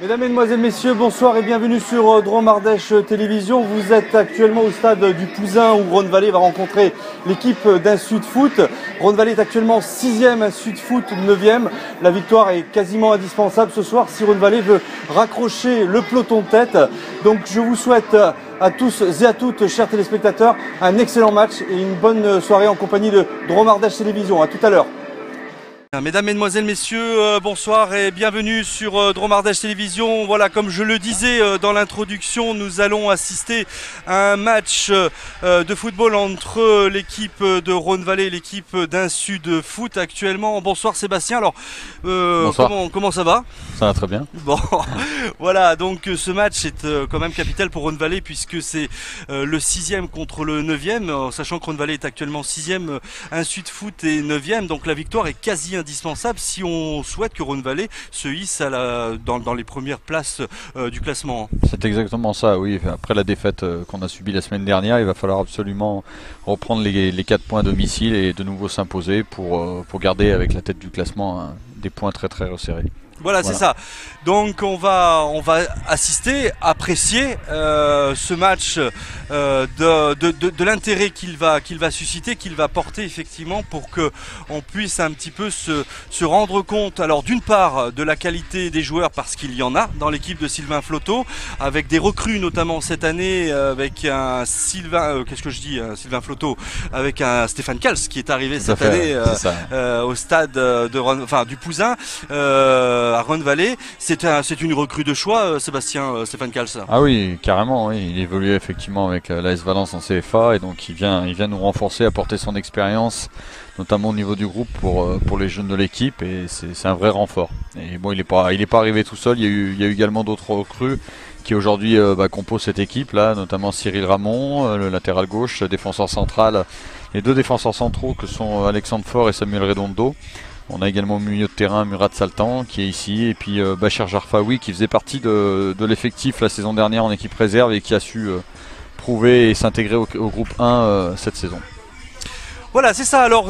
Mesdames, Mesdemoiselles, Messieurs, bonsoir et bienvenue sur Drôme Ardèche Télévision. Vous êtes actuellement au stade du Pouzin où Rhône-Vallée va rencontrer l'équipe d'un Sud Foot. Rhône-Vallée est actuellement 6e, Sud Foot 9e. La victoire est quasiment indispensable ce soir si Rhône-Vallée veut raccrocher le peloton de tête. Donc je vous souhaite à tous et à toutes, chers téléspectateurs, un excellent match et une bonne soirée en compagnie de Drôme Ardèche Télévision. À tout à l'heure. Mesdames, Mesdemoiselles, Messieurs, bonsoir et bienvenue sur Drôme Ardèche Télévision. Voilà, comme je le disais dans l'introduction, nous allons assister à un match de football entre l'équipe de Rhône-Vallée et l'équipe d'un Sud Foot actuellement. Bonsoir Sébastien, alors bonsoir. Comment ça va? Ça va très bien. Bon, voilà, donc ce match est quand même capital pour Rhône-Vallée puisque c'est le 6e contre le 9e, sachant que Rhône-Vallée est actuellement 6e, un Sud Foot est 9e, donc la victoire est quasi indispensable si on souhaite que Rhône-Vallée se hisse dans les premières places du classement. C'est exactement ça, oui. Après la défaite qu'on a subie la semaine dernière, il va falloir absolument reprendre les 4 points à domicile et de nouveau s'imposer pour garder avec la tête du classement des points très très resserrés. Voilà, c'est ça. Donc on va assister, apprécier ce match de l'intérêt qu'il va susciter, qu'il va porter effectivement pour que on puisse un petit peu se rendre compte. Alors d'une part de la qualité des joueurs parce qu'il y en a dans l'équipe de Sylvain Floto, avec des recrues notamment cette année, avec un Sylvain Floto, avec un Stéphane Kals qui est arrivé cette année au stade du Pouzin. À Rhône-Vallée, c'est une recrue de choix, Stéphane Kals. Ah oui, carrément, oui. Il évolue effectivement avec l'AS Valence en CFA et donc il vient nous renforcer, apporter son expérience, notamment au niveau du groupe pour les jeunes de l'équipe et c'est un vrai renfort. Et bon, il est pas arrivé tout seul, il y a eu également d'autres recrues qui aujourd'hui composent cette équipe là, notamment Cyril Ramon, le latéral gauche, défenseur central, les deux défenseurs centraux que sont Alexandre Faure et Samuel Redondo. On a également au milieu de terrain Murat Saltan qui est ici et puis Bachir Jarfaoui qui faisait partie de l'effectif la saison dernière en équipe réserve et qui a su prouver et s'intégrer au groupe 1 cette saison. Voilà, c'est ça. Alors,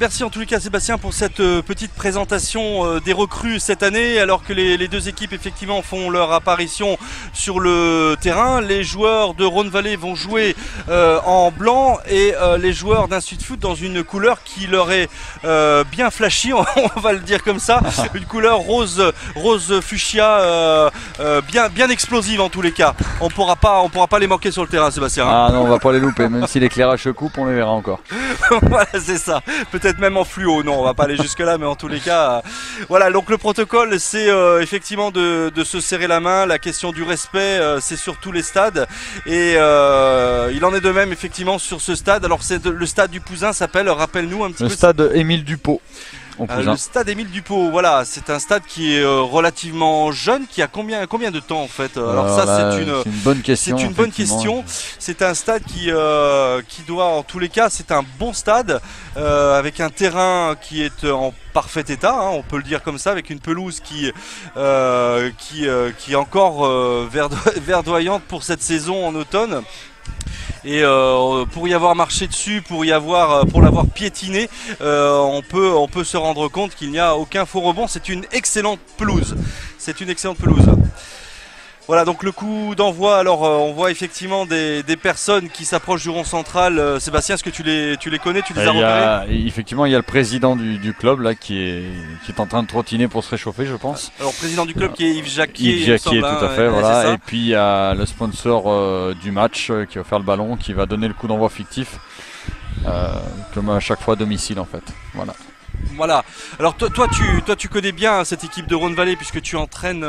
merci en tous les cas Sébastien pour cette petite présentation des recrues cette année, alors que les deux équipes effectivement font leur apparition sur le terrain. Les joueurs de Rhône-Vallée vont jouer en blanc et les joueurs d'un Sud Foot dans une couleur qui leur est bien flashy, on va le dire comme ça, une couleur rose fuchsia, bien explosive en tous les cas. On pourra pas les manquer sur le terrain, Sébastien. Ah non, on va pas les louper, même si l'éclairage se coupe, on les verra encore. Voilà, c'est ça. Peut-être même en fluo. Non, on va pas aller jusque là, mais en tous les cas, voilà. Donc le protocole, c'est effectivement de se serrer la main. La question du respect, c'est sur tous les stades. Et il en est de même effectivement sur ce stade. Alors le stade du Pouzin s'appelle, rappelle-nous un petit peu. Le stade Émile Dupont. Le stade Émile Dupont, voilà, c'est un stade qui est relativement jeune, qui a combien de temps en fait? Alors ça c'est une bonne question. C'est une bonne question. C'est un stade qui doit, en tous les cas, c'est un bon stade avec un terrain qui est en parfait état, hein, on peut le dire comme ça, avec une pelouse qui est encore verdoyante pour cette saison en automne. Et pour y avoir marché dessus, pour l'avoir piétiné, on peut se rendre compte qu'il n'y a aucun faux rebond. C'est une excellente pelouse. Voilà, donc le coup d'envoi, alors on voit effectivement des personnes qui s'approchent du rond central. Sébastien, est-ce que tu les connais, tu les as repérés? Effectivement, il y a le président du club là qui est en train de trottiner pour se réchauffer, je pense. Alors président du club qui est Yves Jacquier. Yves Jacquier, tout à fait, voilà. Et puis il y a le sponsor du match qui va faire le ballon, qui va donner le coup d'envoi fictif, comme à chaque fois à domicile en fait. Voilà. Alors toi tu connais bien cette équipe de Rhône-Vallée puisque tu entraînes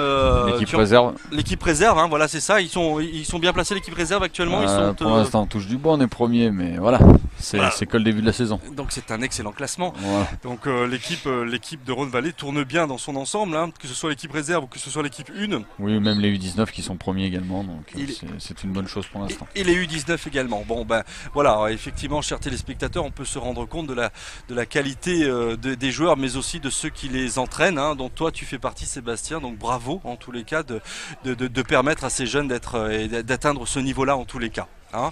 l'équipe réserve. L'équipe réserve, hein, voilà, c'est ça. Ils sont bien placés, l'équipe réserve actuellement. Pour l'instant, on touche du bois, on est premier, mais voilà. C'est que le début de la saison. Donc c'est un excellent classement. Voilà. Donc l'équipe de Rhône-Vallée tourne bien dans son ensemble, hein, que ce soit l'équipe réserve ou que ce soit l'équipe 1. Oui, même les U19 qui sont premiers également, donc c'est une bonne chose pour l'instant. Et les U19 également. Bon ben voilà, effectivement, chers téléspectateurs, on peut se rendre compte de la qualité des joueurs, mais aussi de ceux qui les entraînent, hein, dont toi tu fais partie, Sébastien. Donc bravo en tous les cas de permettre à ces jeunes d'atteindre ce niveau-là en tous les cas. Hein.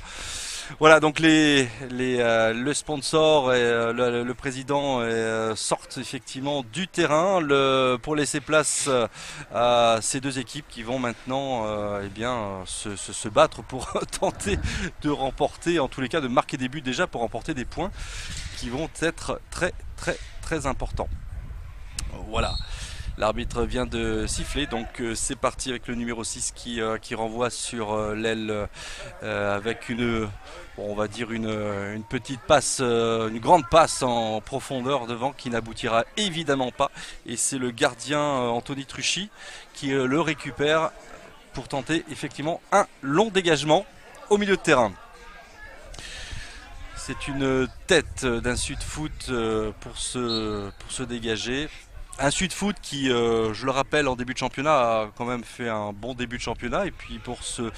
Voilà, donc le sponsor et le président sortent effectivement du terrain pour laisser place à ces deux équipes qui vont maintenant eh bien, se battre pour tenter de remporter, en tous les cas de marquer des buts déjà pour remporter des points qui vont être très importants. Voilà. L'arbitre vient de siffler, donc c'est parti avec le numéro 6 qui renvoie sur l'aile avec on va dire une petite passe, une grande passe en profondeur devant qui n'aboutira évidemment pas. Et c'est le gardien Anthony Truchy qui le récupère pour tenter effectivement un long dégagement au milieu de terrain. C'est une tête d'un Sud Foot pour se dégager. Un Sud Foot qui, je le rappelle, en début de championnat a quand même fait un bon début de championnat et puis pour se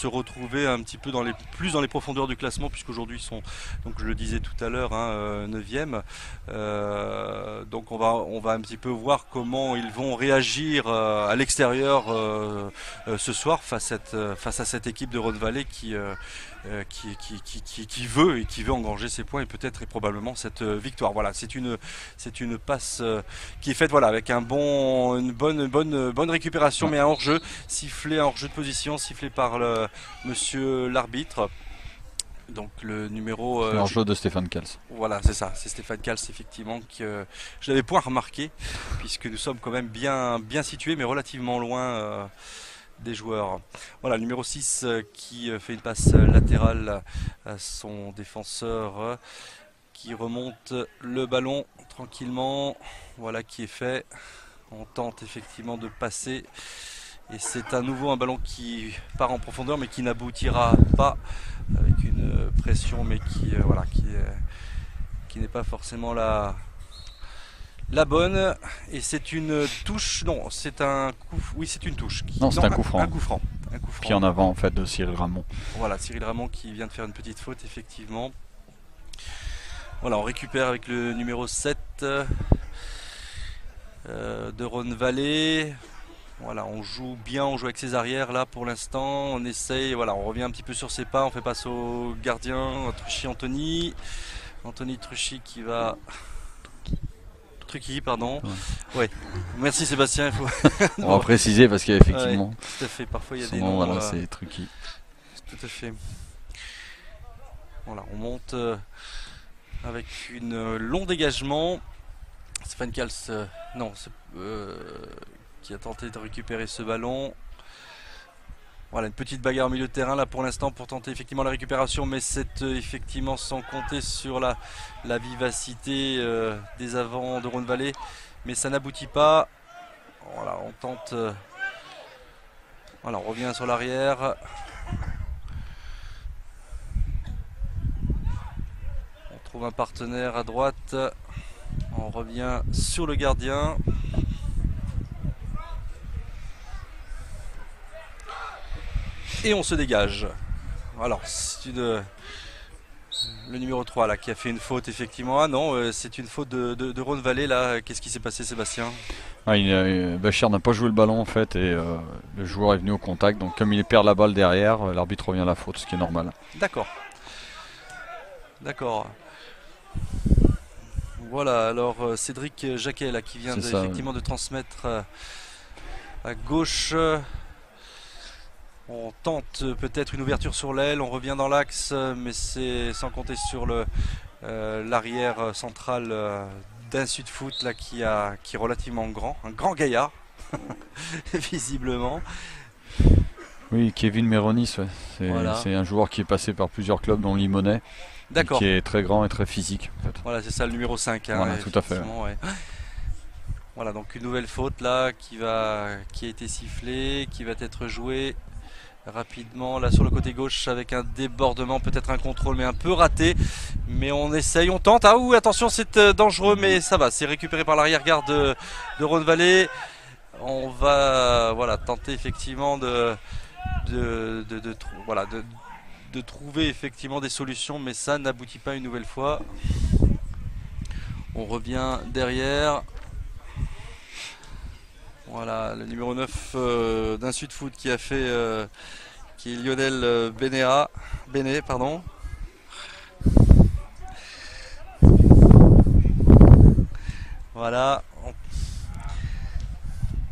retrouver un petit peu plus dans les profondeurs du classement puisqu'aujourd'hui ils sont, donc je le disais tout à l'heure, 9e. Donc on va un petit peu voir comment ils vont réagir à l'extérieur ce soir face à cette équipe de Rhône-Vallée qui veut engranger ses points et peut-être et probablement cette victoire. Voilà, c'est une passe qui est faite voilà avec une bonne récupération, mais un hors-jeu, sifflé, un hors-jeu de position, sifflé par monsieur l'arbitre. Donc le numéro hors-jeu de Stéphane Kals. Voilà, c'est ça, c'est Stéphane Kals effectivement que je n'avais point remarqué puisque nous sommes quand même bien situés mais relativement loin des joueurs. Voilà, le numéro 6 qui fait une passe latérale à son défenseur qui remonte le ballon tranquillement. Voilà qui est fait. On tente effectivement de passer et c'est à nouveau un ballon qui part en profondeur mais qui n'aboutira pas avec une pression mais qui n'est pas forcément la bonne. Et c'est une touche, non c'est un coup, oui c'est une touche. Non, c'est un coup franc. Un coup franc. Puis en avant en fait de Cyril Ramon. Voilà, Cyril Ramon qui vient de faire une petite faute effectivement. Voilà, on récupère avec le numéro 7 de Rhône-Vallée. Voilà, on joue bien, on joue avec ses arrières là pour l'instant. On essaye, voilà, on revient un petit peu sur ses pas. On fait passe au gardien, Truchy Anthony. Anthony Truchy qui va... Truchy, pardon. Ouais. Merci Sébastien. Il faut... On va préciser parce qu'effectivement... Ouais, tout à fait, parfois il y a son des nom, noms... voilà, c'est Truchy. Tout à fait. Voilà, on monte avec un long dégagement. Stéphane Kals, qui a tenté de récupérer ce ballon. Voilà, une petite bagarre au milieu de terrain là pour l'instant pour tenter effectivement la récupération, mais c'est effectivement sans compter sur la vivacité des avants de Rhône-Vallée, mais ça n'aboutit pas. Voilà, on tente. Voilà, on revient sur l'arrière. On trouve un partenaire à droite. On revient sur le gardien. Et on se dégage. Alors, c'est le numéro 3 là qui a fait une faute effectivement. Ah non, c'est une faute de Rhône-Vallée là. Qu'est-ce qui s'est passé Sébastien? Bachir n'a pas joué le ballon en fait et le joueur est venu au contact. Donc comme il perd la balle derrière, l'arbitre revient à la faute, ce qui est normal. D'accord. D'accord. Voilà, alors Cédric Jacquet là qui vient effectivement de transmettre à gauche. On tente peut-être une ouverture sur l'aile, on revient dans l'axe, mais c'est sans compter sur l'arrière central d'un Sud Foot là qui est relativement grand, un grand gaillard, visiblement. Oui, Kevin Méronis, ouais. C'est un joueur qui est passé par plusieurs clubs dont Limonest. D'accord. Qui est très grand et très physique. En fait. Voilà, c'est ça le numéro 5. Hein, voilà, tout à fait. Ouais. Voilà, donc une nouvelle faute là qui a été sifflée, qui va être jouée rapidement là sur le côté gauche avec un débordement, peut-être un contrôle mais un peu raté. Mais on essaye, on tente. Ah oui, attention, c'est dangereux, mais ça va. C'est récupéré par l'arrière-garde de Rhône-Vallée. On va tenter effectivement de trouver effectivement des solutions, mais ça n'aboutit pas une nouvelle fois. On revient derrière. Voilà, le numéro 9 d'un Sud Foot qui a fait qui est Lionel Benet, pardon. Voilà,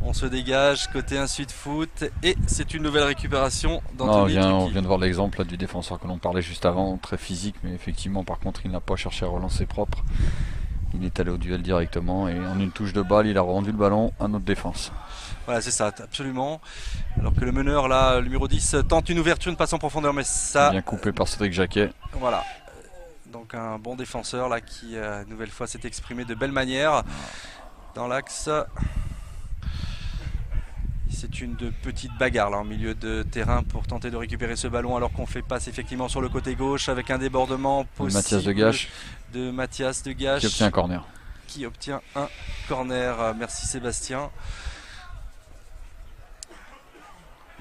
on se dégage côté 1 Sud Foot et c'est une nouvelle récupération d'Anthony Trucchi. On vient de voir l'exemple du défenseur que l'on parlait juste avant, très physique, mais effectivement par contre il n'a pas cherché à relancer propre. Il est allé au duel directement et en une touche de balle il a rendu le ballon à notre défense. Voilà, c'est ça, absolument. Alors que le meneur là, le numéro 10, tente une ouverture, une passe en profondeur, mais ça... Bien coupé par Cédric Jacquet. Voilà. Donc un bon défenseur là qui une nouvelle fois s'est exprimé de belle manière dans l'axe. C'est une petite bagarre là en milieu de terrain pour tenter de récupérer ce ballon alors qu'on fait passe effectivement sur le côté gauche avec un débordement possible de Mathias de Gache qui obtient un corner. Qui obtient un corner. Merci Sébastien.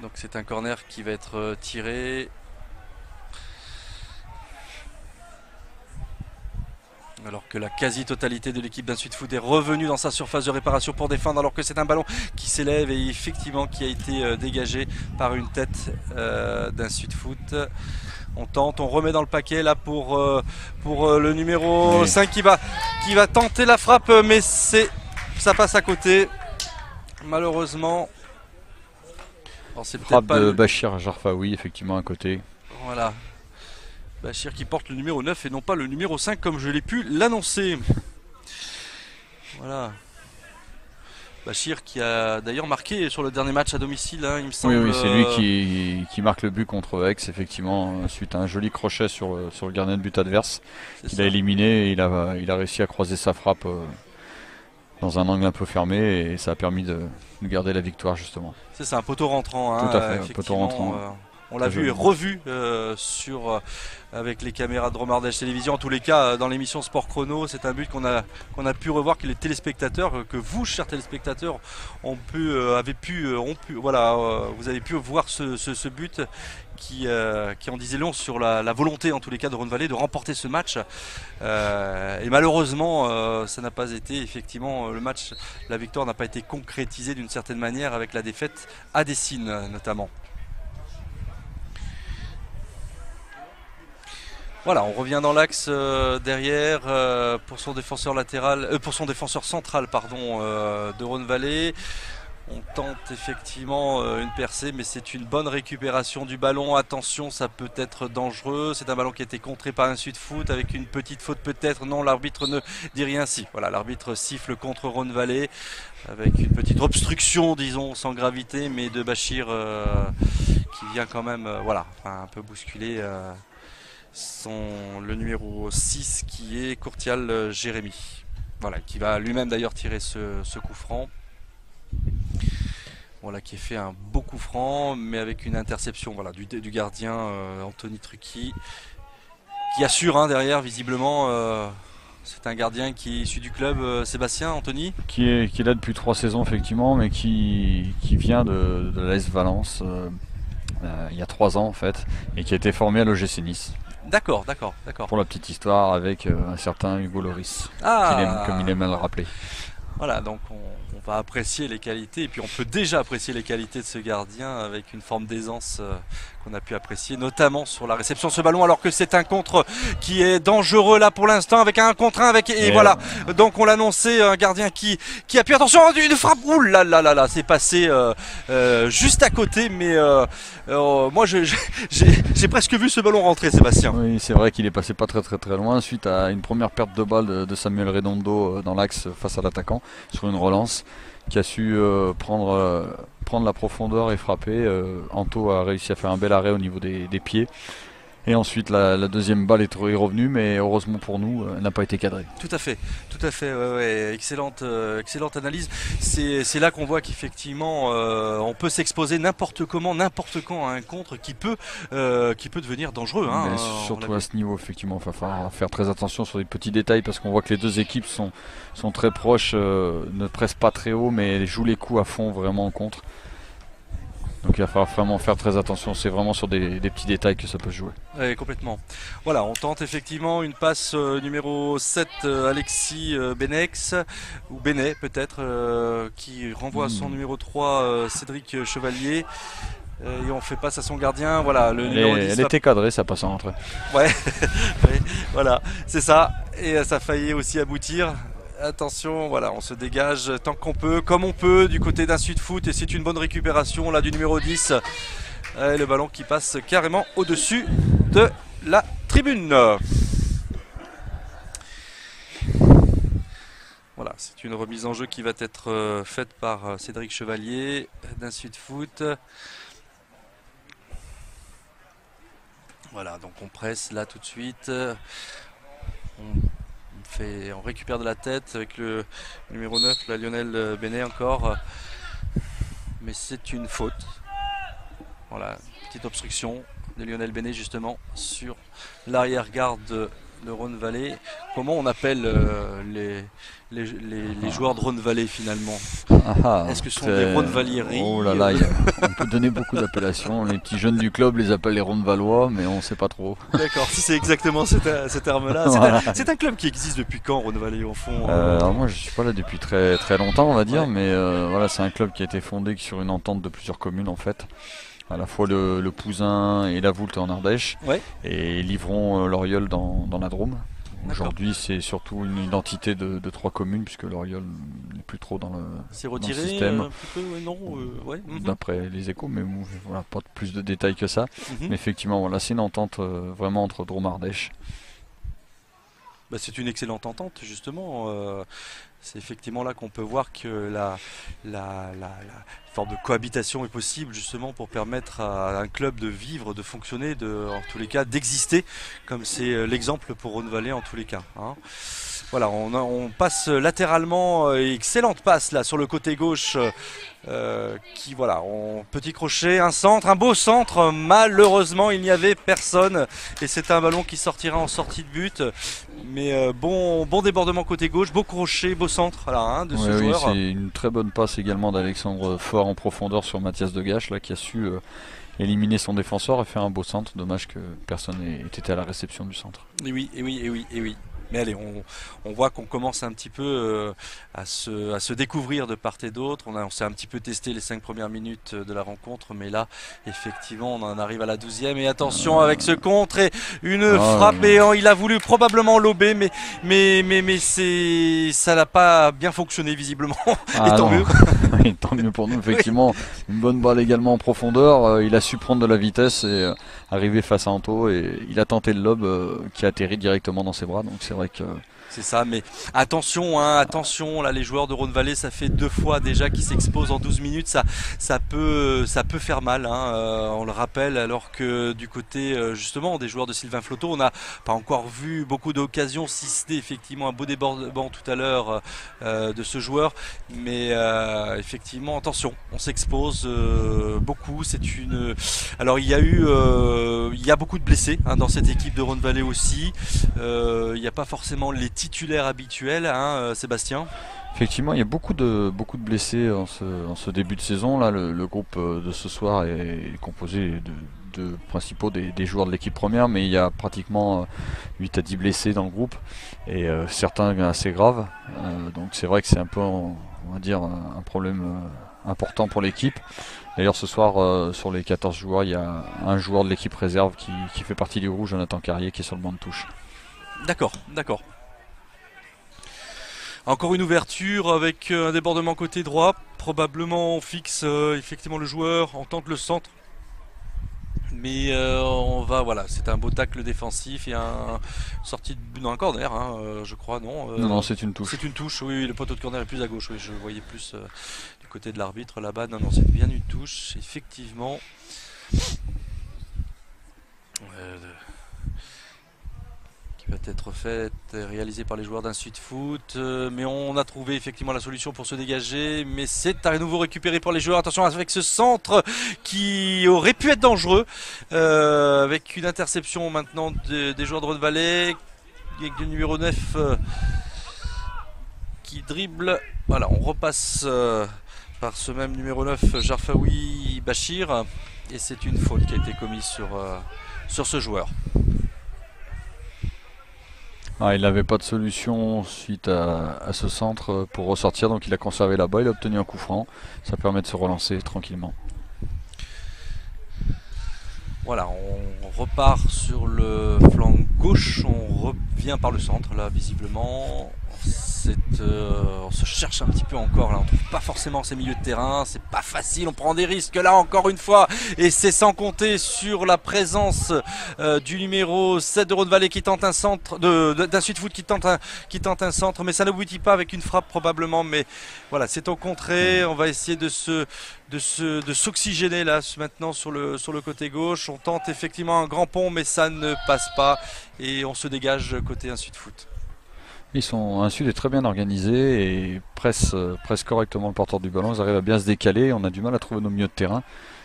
Donc c'est un corner qui va être tiré. Alors que la quasi-totalité de l'équipe d'Un Sud Foot est revenue dans sa surface de réparation pour défendre, alors que c'est un ballon qui s'élève et effectivement qui a été dégagé par une tête d'Un Sud Foot. On tente, on remet dans le paquet là pour le numéro 5 qui va tenter la frappe, mais ça passe à côté. Malheureusement. C'est frappe de Bachir Jarfaoui, effectivement à côté. Voilà. Bachir qui porte le numéro 9 et non pas le numéro 5 comme je l'ai pu l'annoncer. Voilà. Bachir qui a d'ailleurs marqué sur le dernier match à domicile, hein, il me semble. Oui, c'est lui qui marque le but contre Aix, effectivement, suite à un joli crochet sur le gardien de but adverse. Il a éliminé et il a réussi à croiser sa frappe dans un angle un peu fermé et ça a permis de garder la victoire justement. C'est ça, un poteau rentrant. Tout à fait, un poteau rentrant. On l'a vu et revu avec les caméras de Drôme Ardèche Télévision. En tous les cas, dans l'émission Sport Chrono, c'est un but qu'on a pu revoir, que les téléspectateurs, que vous, chers téléspectateurs, vous avez pu voir ce but qui en disait long sur la volonté, en tous les cas, de Rhône-Vallée de remporter ce match. Et malheureusement, ça n'a pas été, effectivement, la victoire n'a pas été concrétisée d'une certaine manière avec la défaite à Dessines, notamment. Voilà, on revient dans l'axe derrière pour son défenseur central de Rhône-Vallée. On tente effectivement une percée, mais c'est une bonne récupération du ballon. Attention, ça peut être dangereux. C'est un ballon qui a été contré par Un Sud Foot avec une petite faute peut-être. Non, l'arbitre ne dit rien. Si, voilà, l'arbitre siffle contre Rhône-Vallée avec une petite obstruction, disons, sans gravité, mais de Bachir qui vient quand même, un peu bousculer. Le numéro 6 qui est Courtial Jérémy, voilà, qui va lui-même d'ailleurs tirer ce coup franc, voilà, qui est fait un beau coup franc mais avec une interception, voilà, du gardien Anthony Trucchi qui assure derrière visiblement. C'est un gardien qui est issu du club, Sébastien, Anthony, qui est là depuis 3 saisons effectivement, mais qui vient de l'AS Valence il y a 3 ans en fait, et qui a été formé à l'OGC Nice. D'accord. Pour la petite histoire avec un certain Hugo Loris, comme il aime à le rappeler. Voilà, donc on va apprécier les qualités, et puis on peut déjà apprécier les qualités de ce gardien avec une forme d'aisance qu'on a pu apprécier, notamment sur la réception de ce ballon, alors que c'est un contre qui est dangereux là pour l'instant, avec un contre 1, et voilà, donc on l'annonçait, un gardien qui appuie, attention, une frappe, ouh là, c'est passé juste à côté, mais moi j'ai presque vu ce ballon rentrer, Sébastien. Oui, c'est vrai qu'il est passé pas très loin, suite à une première perte de balle de Samuel Redondo dans l'axe face à l'attaquant, sur une relance, qui a su prendre la profondeur et frapper. Anto a réussi à faire un bel arrêt au niveau des pieds. Et ensuite la deuxième balle est revenue, mais heureusement pour nous, elle n'a pas été cadrée. Tout à fait, ouais. Excellente analyse. C'est là qu'on voit qu'effectivement on peut s'exposer n'importe comment, n'importe quand à un contre qui peut devenir dangereux. Surtout à ce niveau, effectivement, il va falloir faire très attention sur les petits détails, parce qu'on voit que les deux équipes sont très proches, ne pressent pas très haut, mais jouent les coups à fond vraiment en contre. Donc il va falloir vraiment faire très attention, c'est vraiment sur des petits détails que ça peut jouer. Oui, complètement. Voilà, on tente effectivement une passe numéro 7, Alexis Benex, ou Benet peut-être, qui renvoie à son numéro 3, Cédric Chevalier. et on fait passe à son gardien. Voilà, le numéro 10 elle était cadrée, ça passe en entrée. Ouais, ouais, voilà, c'est ça. Et ça a failli aussi aboutir. Attention, voilà, on se dégage tant qu'on peut, comme on peut, du côté d'un Sud Foot. Et c'est une bonne récupération là du numéro 10. Et le ballon qui passe carrément au-dessus de la tribune. Voilà, c'est une remise en jeu qui va être faite par Cédric Chevalier d'un Sud Foot. Voilà, donc on presse là tout de suite. On récupère de la tête avec le numéro 9, la Lionel Benet encore. Mais c'est une faute. Voilà, petite obstruction de Lionel Benet justement sur l'arrière-garde de Rhône Vallée. Comment on appelle les joueurs de Rhône Vallée finalement? Est-ce que ce sont des Rhône Vallieri? Oh là là, on peut donner beaucoup d'appellations. Les petits jeunes du club les appellent les Rhône Vallois, mais on ne sait pas trop. D'accord, si c'est exactement ce terme-là. C'est un club qui existe depuis quand, Rhône Vallée au fond? Alors moi je suis pas là depuis très très longtemps on va dire, mais voilà, c'est un club qui a été fondé sur une entente de plusieurs communes en fait. À la fois le Pouzin et la Voulte en Ardèche, et Livron, Loriol dans la Drôme. Aujourd'hui, c'est surtout une identité de 3 communes, puisque Loriol n'est plus trop dans le système. D'après les échos, mais voilà, pas plus de détails que ça. Mais effectivement, voilà, c'est une entente vraiment entre Drôme et Ardèche. Bah, c'est une excellente entente, justement. C'est effectivement là qu'on peut voir que la forme de cohabitation est possible, justement, pour permettre à un club de vivre, de fonctionner, en tous les cas d'exister, comme c'est l'exemple pour Rhône Vallée en tous les cas. Hein. Voilà, on passe latéralement, excellente passe là sur le côté gauche, qui voilà, petit crochet, un centre, un beau centre, malheureusement il n'y avait personne, et c'est un ballon qui sortira en sortie de but, mais bon débordement côté gauche, beau crochet, beau centre voilà, hein, de ce joueur. Oui, c'est une très bonne passe également d'Alexandre Fort en profondeur sur Mathias Degache, là, qui a su éliminer son défenseur et faire un beau centre. Dommage que personne n'ait été à la réception du centre. Et oui. Mais allez, on voit qu'on commence un petit peu à se découvrir de part et d'autre. On s'est un petit peu testé les 5 premières minutes de la rencontre, mais là, effectivement, on en arrive à la 12e. Et attention avec ce contre et une frappe. Et il a voulu probablement lober, mais ça n'a pas bien fonctionné visiblement. Et tant mieux. Oui, tant mieux pour nous, effectivement. Une bonne balle également en profondeur. Il a su prendre de la vitesse et arriver face à Anto. Et il a tenté le lob qui a atterri directement dans ses bras. Donc c'est vrai que... C'est ça, mais attention, là les joueurs de Rhône Vallée, ça fait 2 fois déjà qu'ils s'exposent en 12 minutes, ça peut faire mal, hein, on le rappelle, alors que du côté justement des joueurs de Sylvain Flottaux, on n'a pas encore vu beaucoup d'occasions, si c'était effectivement un beau débordement tout à l'heure de ce joueur, mais effectivement, attention, on s'expose beaucoup, alors il y a beaucoup de blessés hein, dans cette équipe de Rhône Vallée aussi, il n'y a pas forcément les titulaire habituel, hein, Sébastien. Effectivement, il y a beaucoup de blessés en ce début de saison. Là, le groupe de ce soir est composé de principaux des joueurs de l'équipe première, mais il y a pratiquement 8 à 10 blessés dans le groupe, et certains assez graves. Donc c'est vrai que c'est un peu, on va dire, un problème important pour l'équipe. D'ailleurs ce soir, sur les 14 joueurs, il y a un joueur de l'équipe réserve qui fait partie du groupe, Jonathan Carrier, qui est sur le banc de touche. D'accord. Encore une ouverture avec un débordement côté droit. Probablement on fixe effectivement le joueur, on tente le centre. Mais voilà, c'est un beau tacle défensif et un sortie de but dans un corner, hein, je crois, non Non, c'est une touche. C'est une touche, oui, le poteau de corner est plus à gauche, oui, je voyais plus du côté de l'arbitre là-bas. Non, c'est bien une touche, effectivement. Va être faite, réalisée par les joueurs d'un Sud Foot, mais on a trouvé effectivement la solution pour se dégager, mais c'est à nouveau récupéré par les joueurs. Attention avec ce centre qui aurait pu être dangereux, avec une interception maintenant des joueurs de Rhône Vallée, avec le numéro 9 qui dribble. Voilà, on repasse par ce même numéro 9, Jarfaoui Bachir, et c'est une faute qui a été commise sur ce joueur. Il n'avait pas de solution suite à ce centre pour ressortir, donc il a conservé la balle, il a obtenu un coup franc, ça permet de se relancer tranquillement. Voilà, on repart sur le flanc gauche, on revient par le centre là visiblement. On se cherche un petit peu encore là, on trouve pas forcément ces milieux de terrain, c'est pas facile, on prend des risques là encore une fois, et c'est sans compter sur la présence du numéro 7 de Rhône-Vallée qui tente un centre, d'un Sud-Foot qui tente un centre, mais ça n'aboutit pas avec une frappe probablement, mais voilà, c'est au contraire, on va essayer de s'oxygéner là maintenant sur le côté gauche, on tente effectivement un grand pont mais ça ne passe pas et on se dégage côté un Sud-Foot. Un Sud est très bien organisé et presse correctement le porteur du ballon. Ils arrivent à bien se décaler. On a du mal à trouver nos milieux de terrain.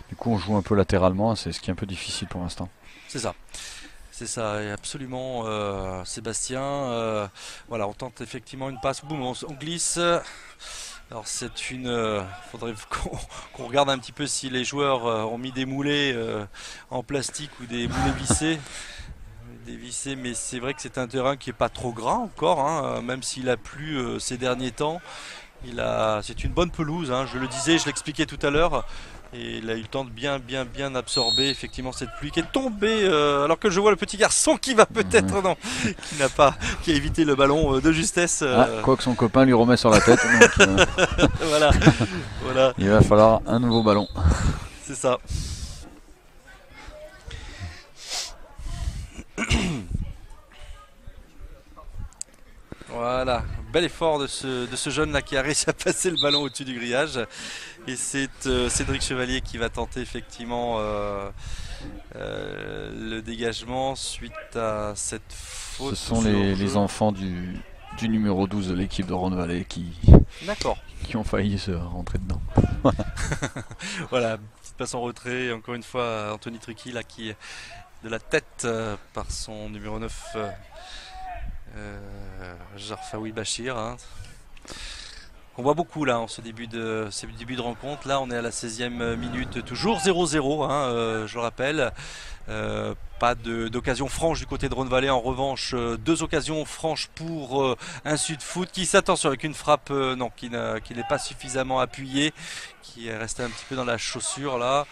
Du coup, on joue un peu latéralement. C'est ce qui est un peu difficile pour l'instant. C'est ça, et absolument, Sébastien. Voilà, on tente effectivement une passe. Boum, on glisse. Alors faudrait qu'on regarde un petit peu si les joueurs ont mis des moulets en plastique ou des moulets vissés. Dévissé, mais c'est vrai que c'est un terrain qui est pas trop gras encore, hein, même s'il a plu ces derniers temps. C'est une bonne pelouse, hein, je le disais, je l'expliquais tout à l'heure, et il a eu le temps de bien absorber effectivement cette pluie qui est tombée, alors que je vois le petit garçon qui va peut-être qui a évité le ballon de justesse. Quoi que son copain lui remet sur la tête. Donc, voilà. Il va falloir un nouveau ballon. C'est ça. Voilà, bel effort de ce jeune là qui a réussi à passer le ballon au-dessus du grillage. Et c'est Cédric Chevalier qui va tenter effectivement le dégagement suite à cette faute. Ce sont les enfants du numéro 12 de l'équipe de Rhône-Vallée qui ont failli se rentrer dedans. Voilà, petite passe en retrait. Encore une fois, Anthony Trucchi là qui est de la tête par son numéro 9. Jarfaoui Bachir, hein. On voit beaucoup là en ce début de rencontre. Là on est à la 16e minute, toujours 0-0, hein, je le rappelle. Pas d'occasion franche du côté de Rhône-Vallée. En revanche, 2 occasions franches pour un Sud-Foot qui s'attention avec une frappe qui n'est pas suffisamment appuyée, qui est resté un petit peu dans la chaussure là.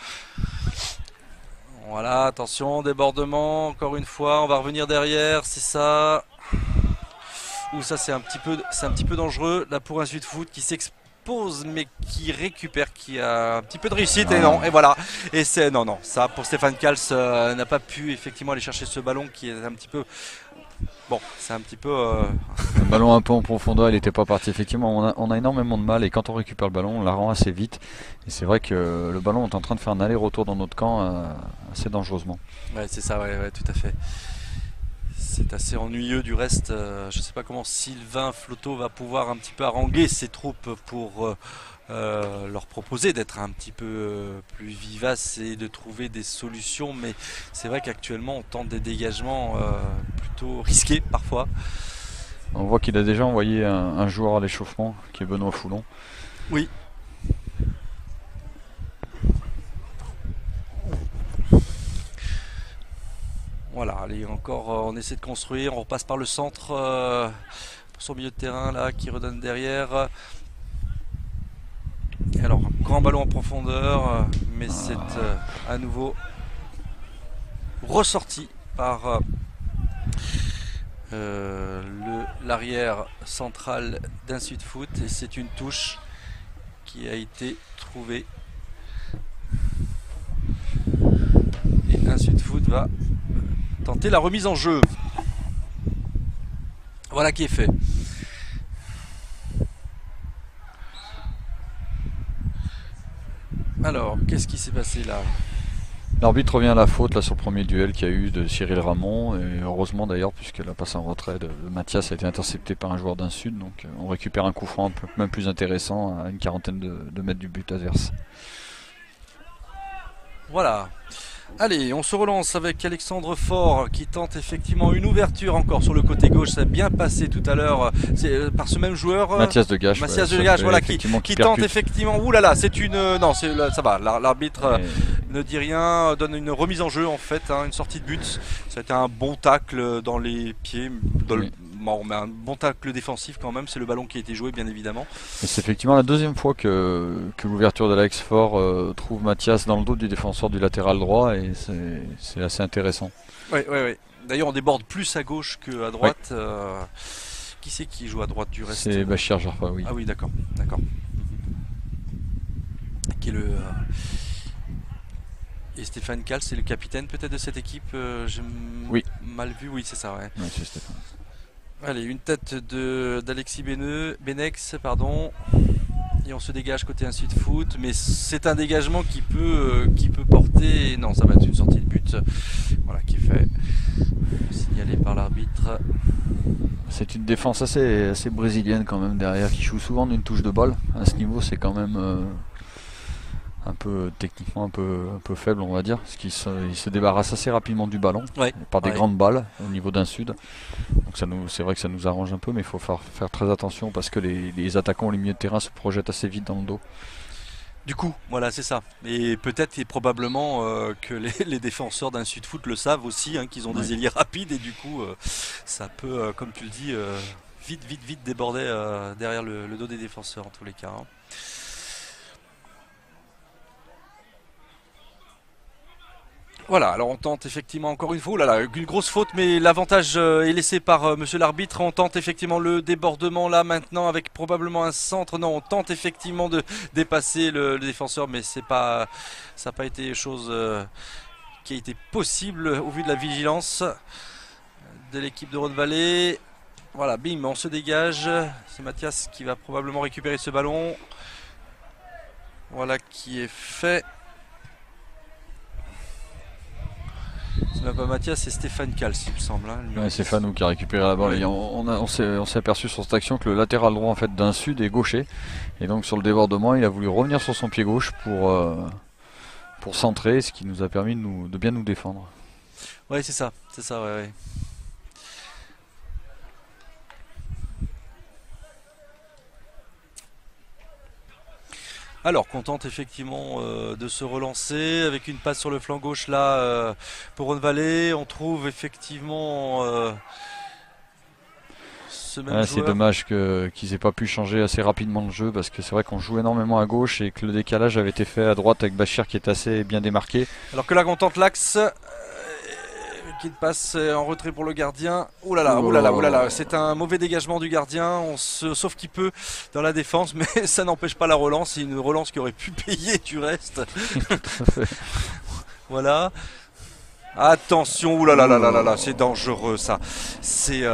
Voilà, attention, débordement, encore une fois, on va revenir derrière, c'est ça. Ou ça c'est un petit peu dangereux là pour un Sud-Foot qui s'expose mais qui récupère, qui a un petit peu de réussite et voilà. Et c'est ça pour Stéphane Kals n'a pas pu effectivement aller chercher ce ballon qui est un petit peu. Bon, c'est un petit peu. Le ballon un peu en profondeur, il n'était pas parti. Effectivement, on a énormément de mal et quand on récupère le ballon, on la rend assez vite. Et c'est vrai que le ballon est en train de faire un aller-retour dans notre camp assez dangereusement. Ouais, c'est ça, ouais, tout à fait. C'est assez ennuyeux du reste. Je ne sais pas comment Sylvain Floto va pouvoir un petit peu haranguer ses troupes pour leur proposer d'être un petit peu plus vivaces et de trouver des solutions. Mais c'est vrai qu'actuellement on tente des dégagements plutôt risqués parfois. On voit qu'il a déjà envoyé un joueur à l'échauffement qui est Benoît Foulon. Oui. Voilà, allez, encore on essaie de construire, on repasse par le centre pour son milieu de terrain là qui redonne derrière. Et alors, grand ballon en profondeur, mais c'est à nouveau ressorti par l'arrière central d'un Sud-Foot et c'est une touche qui a été trouvée. Et un Sud-Foot va tenter la remise en jeu. Voilà qui est fait. Alors, qu'est-ce qui s'est passé là? L'arbitre revient à la faute là sur le premier duel qu'il y a eu de Cyril Ramon et heureusement d'ailleurs puisque la passe en retrait de Mathias a été interceptée par un joueur d'un Sud, donc on récupère un coup franc même plus intéressant à une quarantaine de mètres du but adverse. Voilà. Allez, on se relance avec Alexandre Faure qui tente effectivement une ouverture encore sur le côté gauche. Ça a bien passé tout à l'heure par ce même joueur. Mathias Degache. Mathias Degache, voilà, qui tente effectivement. Ouh là là, c'est une. Non, ça va. L'arbitre ne dit rien, donne une remise en jeu en fait, hein, une sortie de but. Ça a été un bon tacle dans les pieds, bon, on met un bon tacle défensif quand même, c'est le ballon qui a été joué bien évidemment. Et c'est effectivement la deuxième fois que l'ouverture de l'Alex Fort trouve Mathias dans le dos du défenseur du latéral droit et c'est assez intéressant. Oui. D'ailleurs on déborde plus à gauche qu'à droite. Qui c'est qui joue à droite du reste? C'est Bachir Jarfa, oui. Ah oui, d'accord. Qui est et Stéphane Kals, c'est le capitaine peut-être de cette équipe. J'ai mal vu, oui c'est ça. Ouais. Oui, c'est Stéphane. Allez, une tête d'Alexis Benex, pardon. Et on se dégage côté Insud Foot, mais c'est un dégagement qui peut porter. Non, ça va être une sortie de but. Voilà, qui est fait. Signalé par l'arbitre. C'est une défense assez brésilienne quand même derrière, qui joue souvent d'une touche de balle. À ce niveau, c'est quand même un peu techniquement un peu faible, on va dire, parce qu'il se débarrasse assez rapidement du ballon par des grandes balles au niveau d'un sud. Donc c'est vrai que ça nous arrange un peu, mais il faut faire très attention parce que les attaquants au milieu de terrain se projettent assez vite dans le dos. Du coup, voilà, c'est ça. Et peut-être et probablement que les défenseurs d'un Sud Foot le savent aussi, hein, qu'ils ont des ailiers rapides et du coup, ça peut, comme tu le dis, vite déborder derrière le dos des défenseurs en tous les cas. Hein. Voilà, alors on tente effectivement encore une fois, une grosse faute, mais l'avantage est laissé par monsieur l'arbitre. On tente effectivement le débordement là maintenant avec probablement un centre. Non, on tente effectivement de dépasser le défenseur, mais ça n'a pas été chose qui a été possible au vu de la vigilance de l'équipe de Rhône-Vallée. Voilà, bim, on se dégage. C'est Mathias qui va probablement récupérer ce ballon. Voilà qui est fait. C'est même pas Mathias, c'est Stéphane Kals, il me semble. Hein, ouais, c'est Fanou qui a récupéré la balle. Ouais. On s'est aperçu sur cette action que le latéral droit en fait d'un sud est gaucher. Et donc sur le débordement, il a voulu revenir sur son pied gauche pour centrer, ce qui nous a permis de bien nous défendre. Ouais, c'est ça, ouais. Alors qu'on tente effectivement de se relancer avec une passe sur le flanc gauche là pour Rhône-Vallée. On trouve effectivement ce même joueur. C'est dommage qu'ils n'aient pas pu changer assez rapidement le jeu parce que c'est vrai qu'on joue énormément à gauche et que le décalage avait été fait à droite avec Bachir qui est assez bien démarqué. Alors que là on tente l'axe. Qui passe en retrait pour le gardien. Ouh là là. C'est un mauvais dégagement du gardien. Sauf qu'il peut dans la défense, mais ça n'empêche pas la relance. C'est une relance qui aurait pu payer du reste. Voilà. Attention, ouh là là, c'est dangereux ça. C'est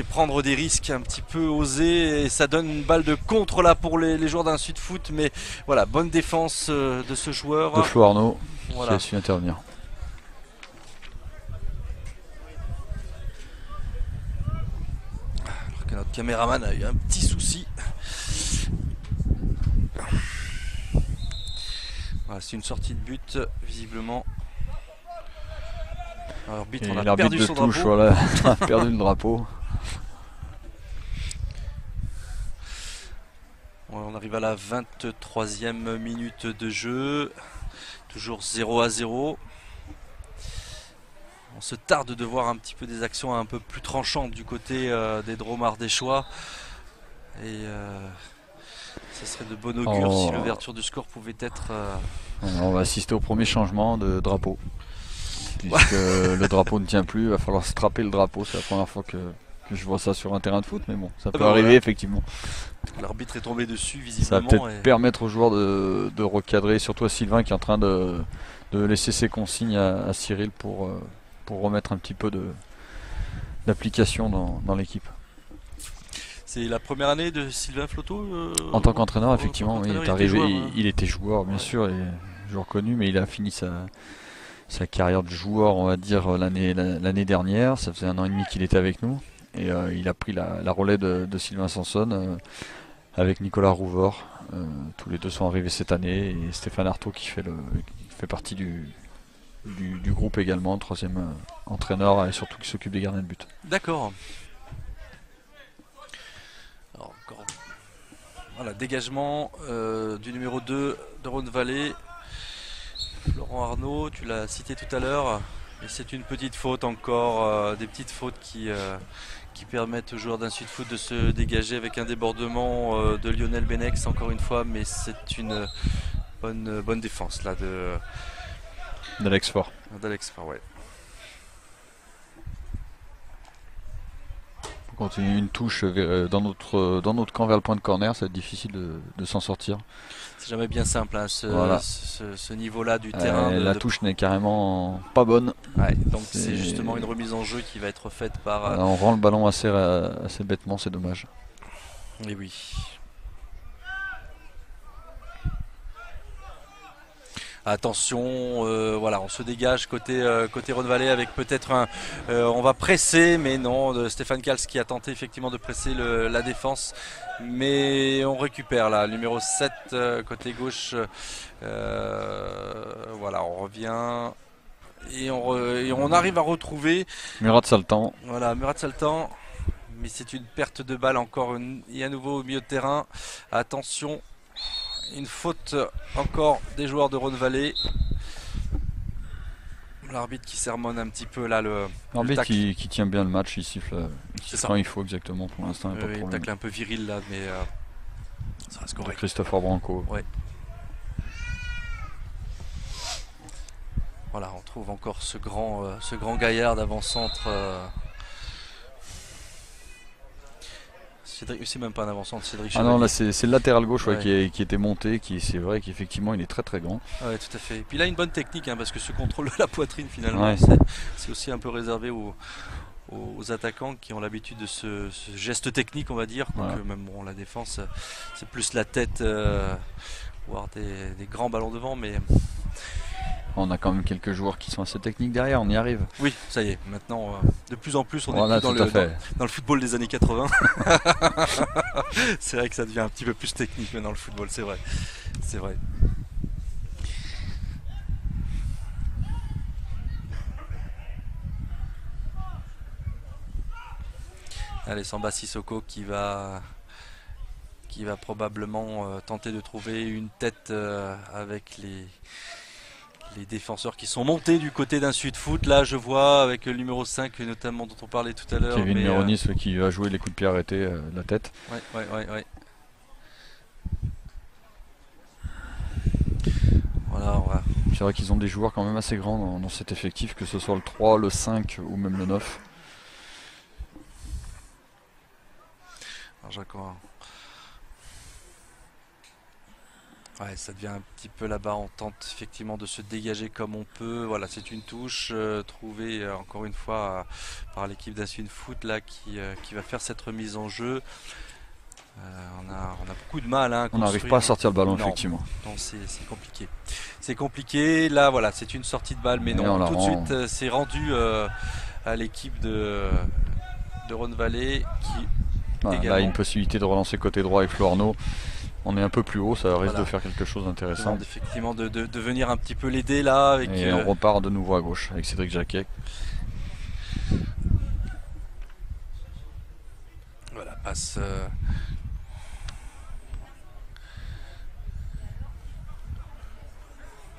prendre des risques un petit peu osés et ça donne une balle de contre là pour les joueurs d'un Sud Foot. Mais voilà, bonne défense de ce joueur. De Flo Arnaud qui a su intervenir. Notre caméraman a eu un petit souci. Voilà, c'est une sortie de but visiblement. L'arbitre on a perdu son drapeau. Voilà, on a perdu le drapeau. On arrive à la 23e minute de jeu. Toujours 0-0. On se tarde de voir un petit peu des actions un peu plus tranchantes du côté des Drôme-Ardéchois. Et ça serait de bon augure si l'ouverture du score pouvait être... On va assister au premier changement de drapeau. Puisque le drapeau ne tient plus, il va falloir strapper le drapeau. C'est la première fois que je vois ça sur un terrain de foot, mais bon, ça peut arriver effectivement. L'arbitre est tombé dessus visiblement. Ça va peut-être permettre aux joueurs de recadrer, surtout à Sylvain qui est en train de laisser ses consignes à Cyril pour remettre un petit peu d'application dans l'équipe. C'est la première année de Sylvain Flotto en tant qu'entraîneur, effectivement, il est arrivé, il était joueur bien sûr, et joueur connu, mais il a fini sa carrière de joueur, on va dire, l'année dernière. Ça faisait 1 an et demi qu'il était avec nous, et il a pris la relais de Sylvain Sanson avec Nicolas Rouvort. Tous les deux sont arrivés cette année, et Stéphane Artaud qui fait partie du groupe également, 3e entraîneur et surtout qui s'occupe des gardiens de but. D'accord. Encore voilà, dégagement du numéro 2 de Rhône-Vallée. Laurent Arnaud, tu l'as cité tout à l'heure. Et c'est une petite faute encore, des petites fautes qui permettent aux joueurs d'un Sud Foot de se dégager avec un débordement de Lionel Benex encore une fois, mais c'est une bonne défense là d'Alex Faure. D'Alex Faure, ouais. On continue une touche dans notre camp vers le point de corner, ça va être difficile de s'en sortir. C'est jamais bien simple hein, ce niveau-là du terrain. La touche n'est carrément pas bonne. Ouais, donc c'est justement une remise en jeu qui va être faite par... on rend le ballon assez bêtement, c'est dommage. Et oui. Attention, voilà, on se dégage côté Rhône Vallée avec peut-être on va presser, mais non, Stéphane Kals qui a tenté effectivement de presser la défense, mais on récupère là, numéro 7 côté gauche, voilà, on revient et on arrive à retrouver Murat Saltan. Voilà, Murat Saltan, mais c'est une perte de balle encore et à nouveau au milieu de terrain. Attention. Une faute encore des joueurs de Rhône Vallée. L'arbitre qui sermonne un petit peu là l'arbitre qui tient bien le match, il siffle quand il faut exactement pour l'instant. Il tacle un peu viril là, mais ça reste correct. Christopher Branco. Ouais. Voilà, on trouve encore ce grand gaillard d'avant-centre. C'est même pas un avant-centre, Cédric Chevalier. Ah non, là c'est le latéral gauche qui était monté, c'est vrai qu'effectivement il est très très grand. Ouais, tout à fait. Et puis là, une bonne technique, hein, parce que ce contrôle de la poitrine finalement, ouais. c'est aussi un peu réservé aux attaquants qui ont l'habitude de ce geste technique, on va dire. Ouais. Même bon, la défense, c'est plus la tête, voire des grands ballons devant, mais... On a quand même quelques joueurs qui sont assez techniques derrière, on y arrive. Oui, ça y est, maintenant, de plus en plus, on est plus dans le football des années 80. C'est vrai que ça devient un petit peu plus technique maintenant le football, c'est vrai. C'est vrai. Allez, Samba Sissoko qui va probablement tenter de trouver une tête avec les défenseurs qui sont montés du côté d'un Sud Foot. Là, je vois avec le numéro 5 notamment dont on parlait tout à l'heure. Kevin Méronis qui va jouer les coups de pied arrêtés de la tête. Ouais. Voilà, c'est vrai qu'ils ont des joueurs quand même assez grands dans cet effectif, que ce soit le 3, le 5 ou même le 9. Alors, ouais, ça devient un petit peu là-bas, on tente effectivement de se dégager comme on peut. Voilà, c'est une touche trouvée encore une fois par l'équipe d'Assun Foot là qui va faire cette remise en jeu. On a beaucoup de mal à on n'arrive pas à sortir le ballon, effectivement. Non, c'est compliqué. C'est compliqué. Là, voilà, c'est une sortie de balle, mais non, tout de suite, c'est rendu à l'équipe de Rhône Vallée qui voilà, là, une possibilité de relancer côté droit avec Florno. On est un peu plus haut, ça risque de faire quelque chose d'intéressant. Effectivement, de venir un petit peu l'aider là. Et on repart de nouveau à gauche avec Cédric Jacquet. Voilà, passe.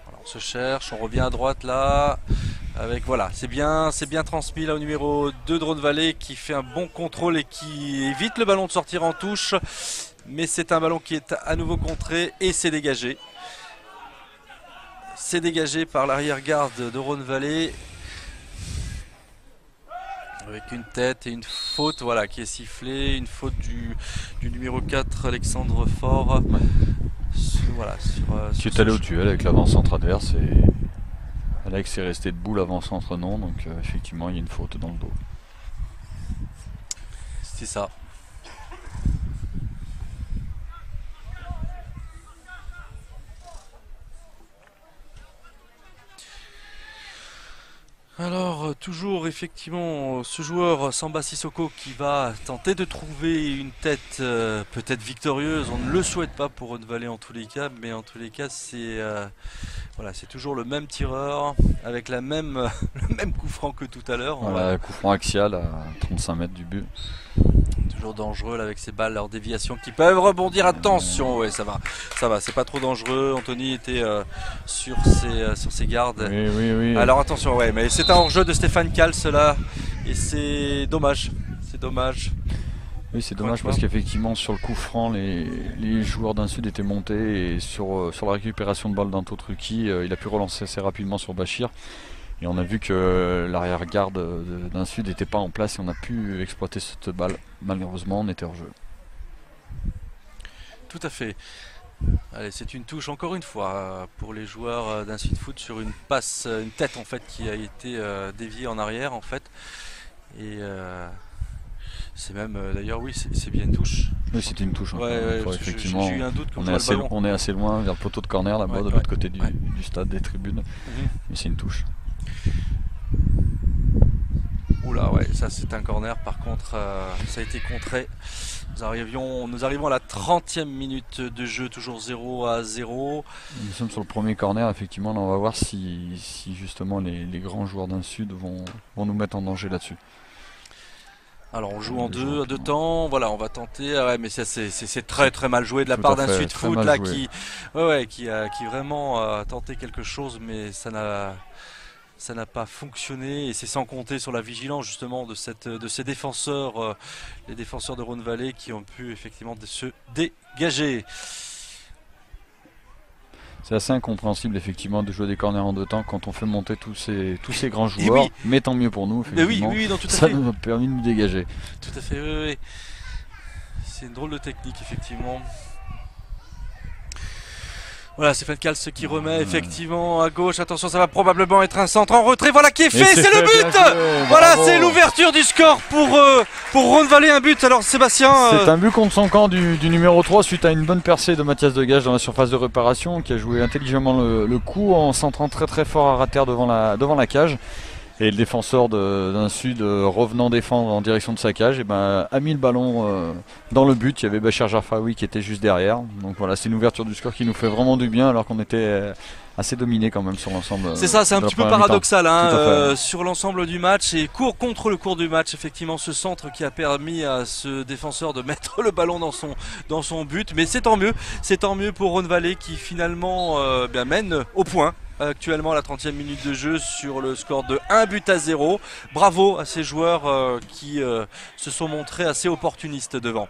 Voilà, on se cherche, on revient à droite là. Avec voilà, c'est bien transmis là au numéro 2 de Rhône Vallée qui fait un bon contrôle et qui évite le ballon de sortir en touche. Mais c'est un ballon qui est à nouveau contré et c'est dégagé. C'est dégagé par l'arrière-garde de Rhône Vallée. Avec une tête et une faute voilà, qui est sifflée. Une faute du numéro 4, Alexandre Faure. Voilà, qui est allé au duel avec l'avant-centre adverse. Et Alex est resté debout, l'avant-centre non. Donc effectivement, il y a une faute dans le dos. C'est ça. Alors, toujours effectivement, ce joueur Samba Sissoko qui va tenter de trouver une tête peut-être victorieuse. On ne le souhaite pas pour Rhône Vallée en tous les cas, mais en tous les cas, c'est voilà, c'est toujours le même tireur avec le même coup franc que tout à l'heure. Voilà, coup franc axial à 35 mètres du but. toujours dangereux là, avec ces balles en déviation qui peuvent rebondir. Attention, ouais, ça va, c'est pas trop dangereux. Anthony était sur ses gardes. Oui. Alors attention, ouais, mais c'est un hors-jeu de Stéphane Kals là, et c'est dommage. C'est dommage. Oui, c'est dommage parce qu'effectivement sur le coup franc, les joueurs d'un Sud étaient montés et sur la récupération de balle d'un Totruki, il a pu relancer assez rapidement sur Bachir. Et on a vu que l'arrière-garde d'un Sud n'était pas en place et on a pu exploiter cette balle. Malheureusement, on était hors jeu. Tout à fait. Allez, c'est une touche encore une fois pour les joueurs d'un Sud Foot sur une passe, une tête en fait qui a été déviée en arrière en fait. Et c'est même d'ailleurs oui, c'est bien une touche. Oui, c'était une touche. Ouais, effectivement, j'ai eu un doute quand on est assez loin vers le poteau de corner là-bas, de l'autre côté du stade des tribunes. Mais c'est une touche. Oula, ouais, ça c'est un corner. Par contre, ça a été contré. Nous arrivons à la 30e minute de jeu, toujours 0-0. Nous sommes sur le premier corner, effectivement. Là, on va voir si justement les grands joueurs d'un Sud vont nous mettre en danger là-dessus. Alors on joue en deux temps, voilà, on va tenter. Ah ouais, mais c'est très très mal joué de la part d'un Sud Foot là qui vraiment tenté quelque chose, mais ça n'a pas fonctionné, et c'est sans compter sur la vigilance justement de ces défenseurs, les défenseurs de Rhône Vallée qui ont pu effectivement se dégager. C'est assez incompréhensible effectivement de jouer des corners en deux temps quand on fait monter tous ces grands joueurs, mais tant mieux pour nous effectivement. Oui, non, tout à ça fait. nous a permis de nous dégager. Tout à fait, oui. C'est une drôle de technique effectivement. Voilà, Stéphane Kals qui remet effectivement à gauche. Attention, ça va probablement être un centre en retrait. Voilà qui est fait, c'est le but. Voilà, c'est l'ouverture du score pour Rhône Vallée, un but. Alors Sébastien... C'est un but contre son camp du numéro 3 suite à une bonne percée de Mathias Degage dans la surface de réparation, qui a joué intelligemment le coup en centrant très très fort à rater devant la cage. Et le défenseur d'un Sud revenant défendre en direction de sa cage, a mis le ballon dans le but. Il y avait Bachir Jarfaoui qui était juste derrière. Donc voilà, c'est une ouverture du score qui nous fait vraiment du bien alors qu'on était assez dominé quand même sur l'ensemble. C'est ça, c'est un petit peu paradoxal sur l'ensemble du match, et contre le cours du match, effectivement, ce centre qui a permis à ce défenseur de mettre le ballon dans son but. Mais c'est tant mieux pour Rhône Vallée qui finalement mène au point. Actuellement à la 30e minute de jeu sur le score de 1-0. Bravo à ces joueurs qui se sont montrés assez opportunistes devant.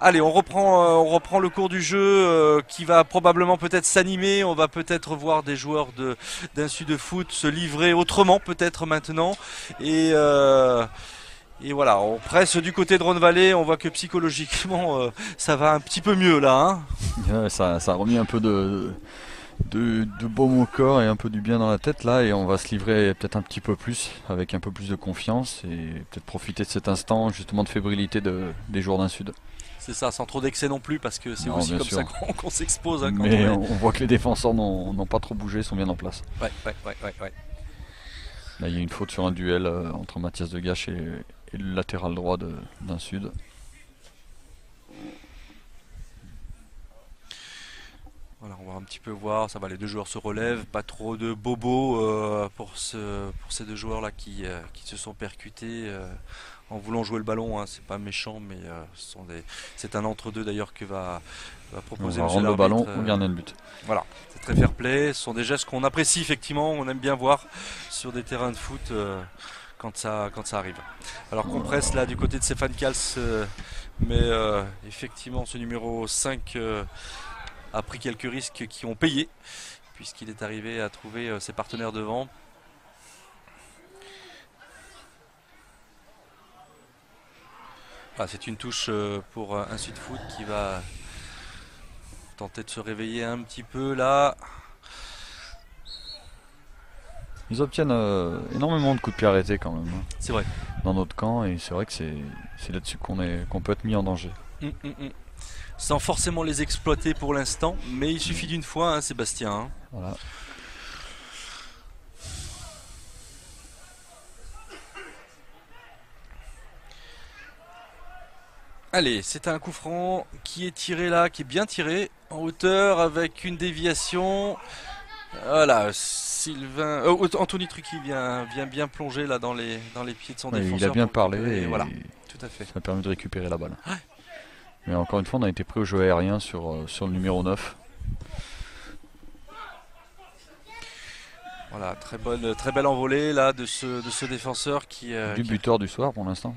Allez, on reprend le cours du jeu qui va probablement peut-être s'animer. On va peut-être voir des joueurs d'un Sud Foot se livrer autrement peut-être maintenant. Et voilà, on presse du côté de Rhône Vallée. On voit que psychologiquement ça va un petit peu mieux là. Ouais, ça a remis un peu de baume au corps et un peu du bien dans la tête là, et on va se livrer peut-être un petit peu plus avec un peu plus de confiance et peut-être profiter de cet instant justement de fébrilité des joueurs d'un Sud. C'est ça, sans trop d'excès non plus, parce que c'est aussi comme ça qu'on s'expose. Mais on voit que les défenseurs n'ont pas trop bougé, sont bien en place. Ouais. Là il y a une faute sur un duel entre Mathias Degache et le latéral droit d'un Sud. Voilà, on va un petit peu voir, ça va, les deux joueurs se relèvent, pas trop de bobos pour ces deux joueurs là qui se sont percutés en voulant jouer le ballon, hein. C'est pas méchant, mais c'est un entre-deux d'ailleurs que va proposer on va rendre le ballon au gardien de but. Voilà, c'est très fair play, ce sont des gestes qu'on apprécie effectivement, on aime bien voir sur des terrains de foot quand ça arrive. Alors qu'on presse là du côté de Stéphane Kals, mais effectivement ce numéro 5 a pris quelques risques qui ont payé, puisqu'il est arrivé à trouver ses partenaires devant. Ah, c'est une touche pour un Sud Foot qui va tenter de se réveiller un petit peu là. Ils obtiennent énormément de coups de pied arrêtés quand même. C'est vrai. Dans notre camp, et c'est vrai que c'est là-dessus qu'on peut être mis en danger. Sans forcément les exploiter pour l'instant, mais il suffit d'une fois, hein, Sébastien. Hein. Voilà. Allez, c'est un coup franc qui est tiré là, qui est bien tiré, en hauteur, avec une déviation. Voilà, Anthony Trucchi vient bien plonger là dans les pieds de son défenseur. Il a bien parlé. Et voilà, tout à fait. Ça a permis de récupérer la balle. Ouais. Mais encore une fois, on a été pris au jeu aérien sur le numéro 9. Voilà, très belle envolée là de ce défenseur qui buteur du soir pour l'instant.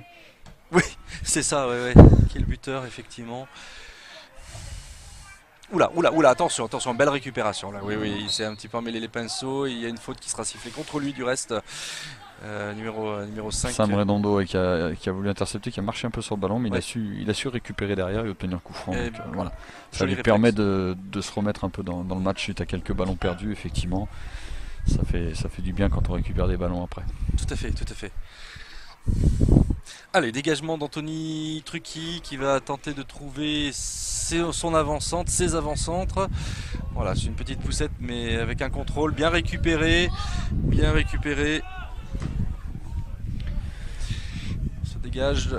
Oui, c'est ça, ouais, qui est le buteur effectivement. Oula, attention, belle récupération là. Oui, il s'est un petit peu emmêlé les pinceaux. Il y a une faute qui sera sifflée contre lui du reste. Numéro 5. Sam Redondo qui a voulu intercepter, qui a marché un peu sur le ballon, mais ouais. il a su récupérer derrière et obtenir coup franc. Donc, voilà. Ça lui permet de se remettre un peu dans le match suite à quelques ballons perdus, effectivement. Ça fait du bien quand on récupère des ballons après. Tout à fait. Allez, dégagement d'Anthony Trucchi qui va tenter de trouver son avant-centre, ses avant-centres. Voilà, c'est une petite poussette mais avec un contrôle bien récupéré. Se dégage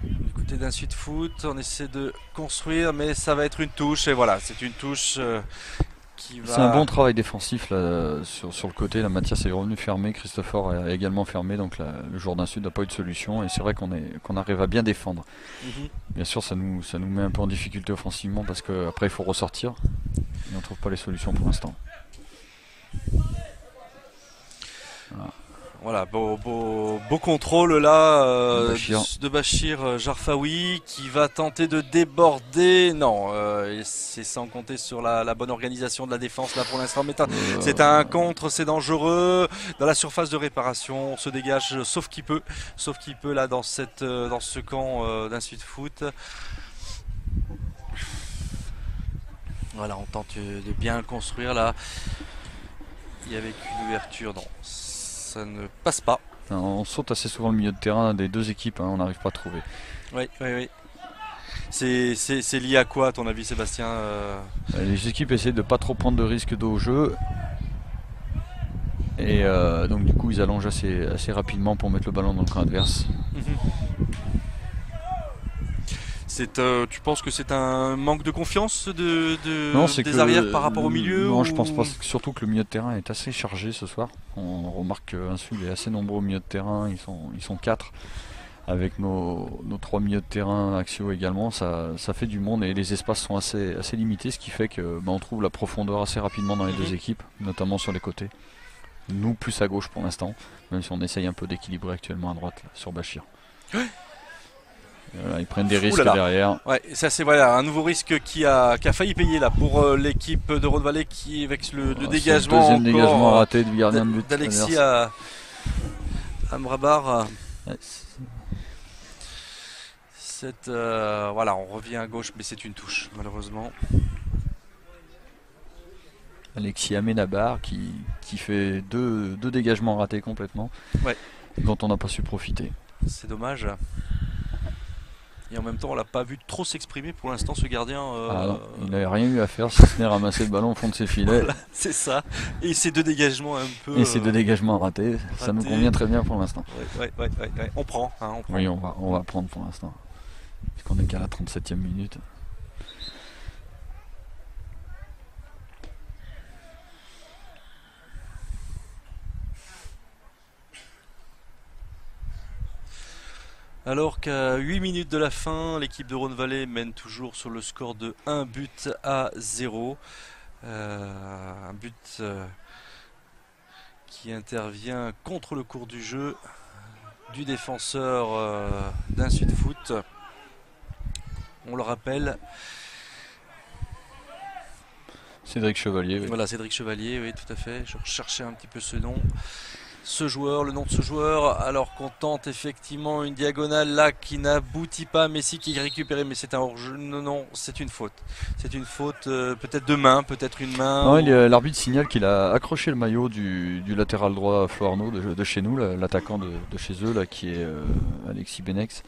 du côté d'un Sud Foot. On essaie de construire mais ça va être une touche et voilà, c'est une touche. C'est un bon travail défensif là, sur le côté. La Mathias est revenu fermé, Christopher a également fermé, donc là, le joueur d'un Sud n'a pas eu de solution et c'est vrai qu'on arrive à bien défendre. Bien sûr, ça nous met un peu en difficulté offensivement parce qu'après il faut ressortir et on ne trouve pas les solutions pour l'instant. Voilà, beau contrôle là de Bachir Jarfaoui qui va tenter de déborder. Non, c'est sans compter sur la bonne organisation de la défense là pour l'instant. C'est un contre, c'est dangereux. Dans la surface de réparation, on se dégage sauf qu'il peut là dans ce camp d'un Sud Foot. Voilà, on tente de bien construire là. Et avec une ouverture, non. Ça ne passe pas. On saute assez souvent le milieu de terrain des deux équipes, on n'arrive pas à trouver. Oui. C'est lié à quoi à ton avis, Sébastien Les équipes essayent de ne pas trop prendre de risques d'eau au jeu. Et donc du coup ils allongent assez rapidement pour mettre le ballon dans le camp adverse. Tu penses que c'est un manque de confiance des arrières par rapport au milieu? Non, je pense pas. Surtout que le milieu de terrain est assez chargé ce soir. On remarque qu'un Sud est assez nombreux au milieu de terrain. Ils sont 4. Avec nos 3 milieux de terrain axiaux également, ça fait du monde et les espaces sont assez limités, ce qui fait que on trouve la profondeur assez rapidement dans les deux équipes, notamment sur les côtés. Nous plus à gauche pour l'instant, même si on essaye un peu d'équilibrer actuellement à droite là, sur Bachir. Voilà, ils prennent des risques derrière. Ouais, ça c'est un nouveau risque qui a failli payer là pour l'équipe de Rhône-Vallée qui avec le dégagement. Le deuxième dégagement raté du gardien de but d'Alexis Amrabar. Ouais, on revient à gauche mais c'est une touche malheureusement. Alexis Amenabar qui fait deux dégagements ratés complètement, dont on n'a pas su profiter. C'est dommage. Et en même temps, on l'a pas vu trop s'exprimer pour l'instant, ce gardien. Il n'avait rien eu à faire si ce n'est ramasser le ballon au fond de ses filets. Voilà, c'est ça. Et ces deux dégagements un peu. Et ces deux dégagements ratés, ça nous convient très bien pour l'instant. Ouais. On prend. Oui, on va prendre pour l'instant. Puisqu'on est qu'à la 37e minute. Alors qu'à 8 minutes de la fin, l'équipe de Rhône-Vallée mène toujours sur le score de 1-0. Un but qui intervient contre le cours du jeu du défenseur d'un Sud Foot. On le rappelle. Cédric Chevalier. Oui. Voilà, Cédric Chevalier, oui, tout à fait. Je recherchais un petit peu ce nom. Le nom de ce joueur, alors qu'on tente effectivement une diagonale là qui n'aboutit pas, Messi qui est récupéré, mais c'est un hors-jeu. Non, c'est une faute. C'est une faute peut-être de main, peut-être une main. Non, l'arbitre signale qu'il a accroché le maillot du latéral droit Flo Arnaud de chez nous, l'attaquant de chez eux, là, qui est Alexis Benex.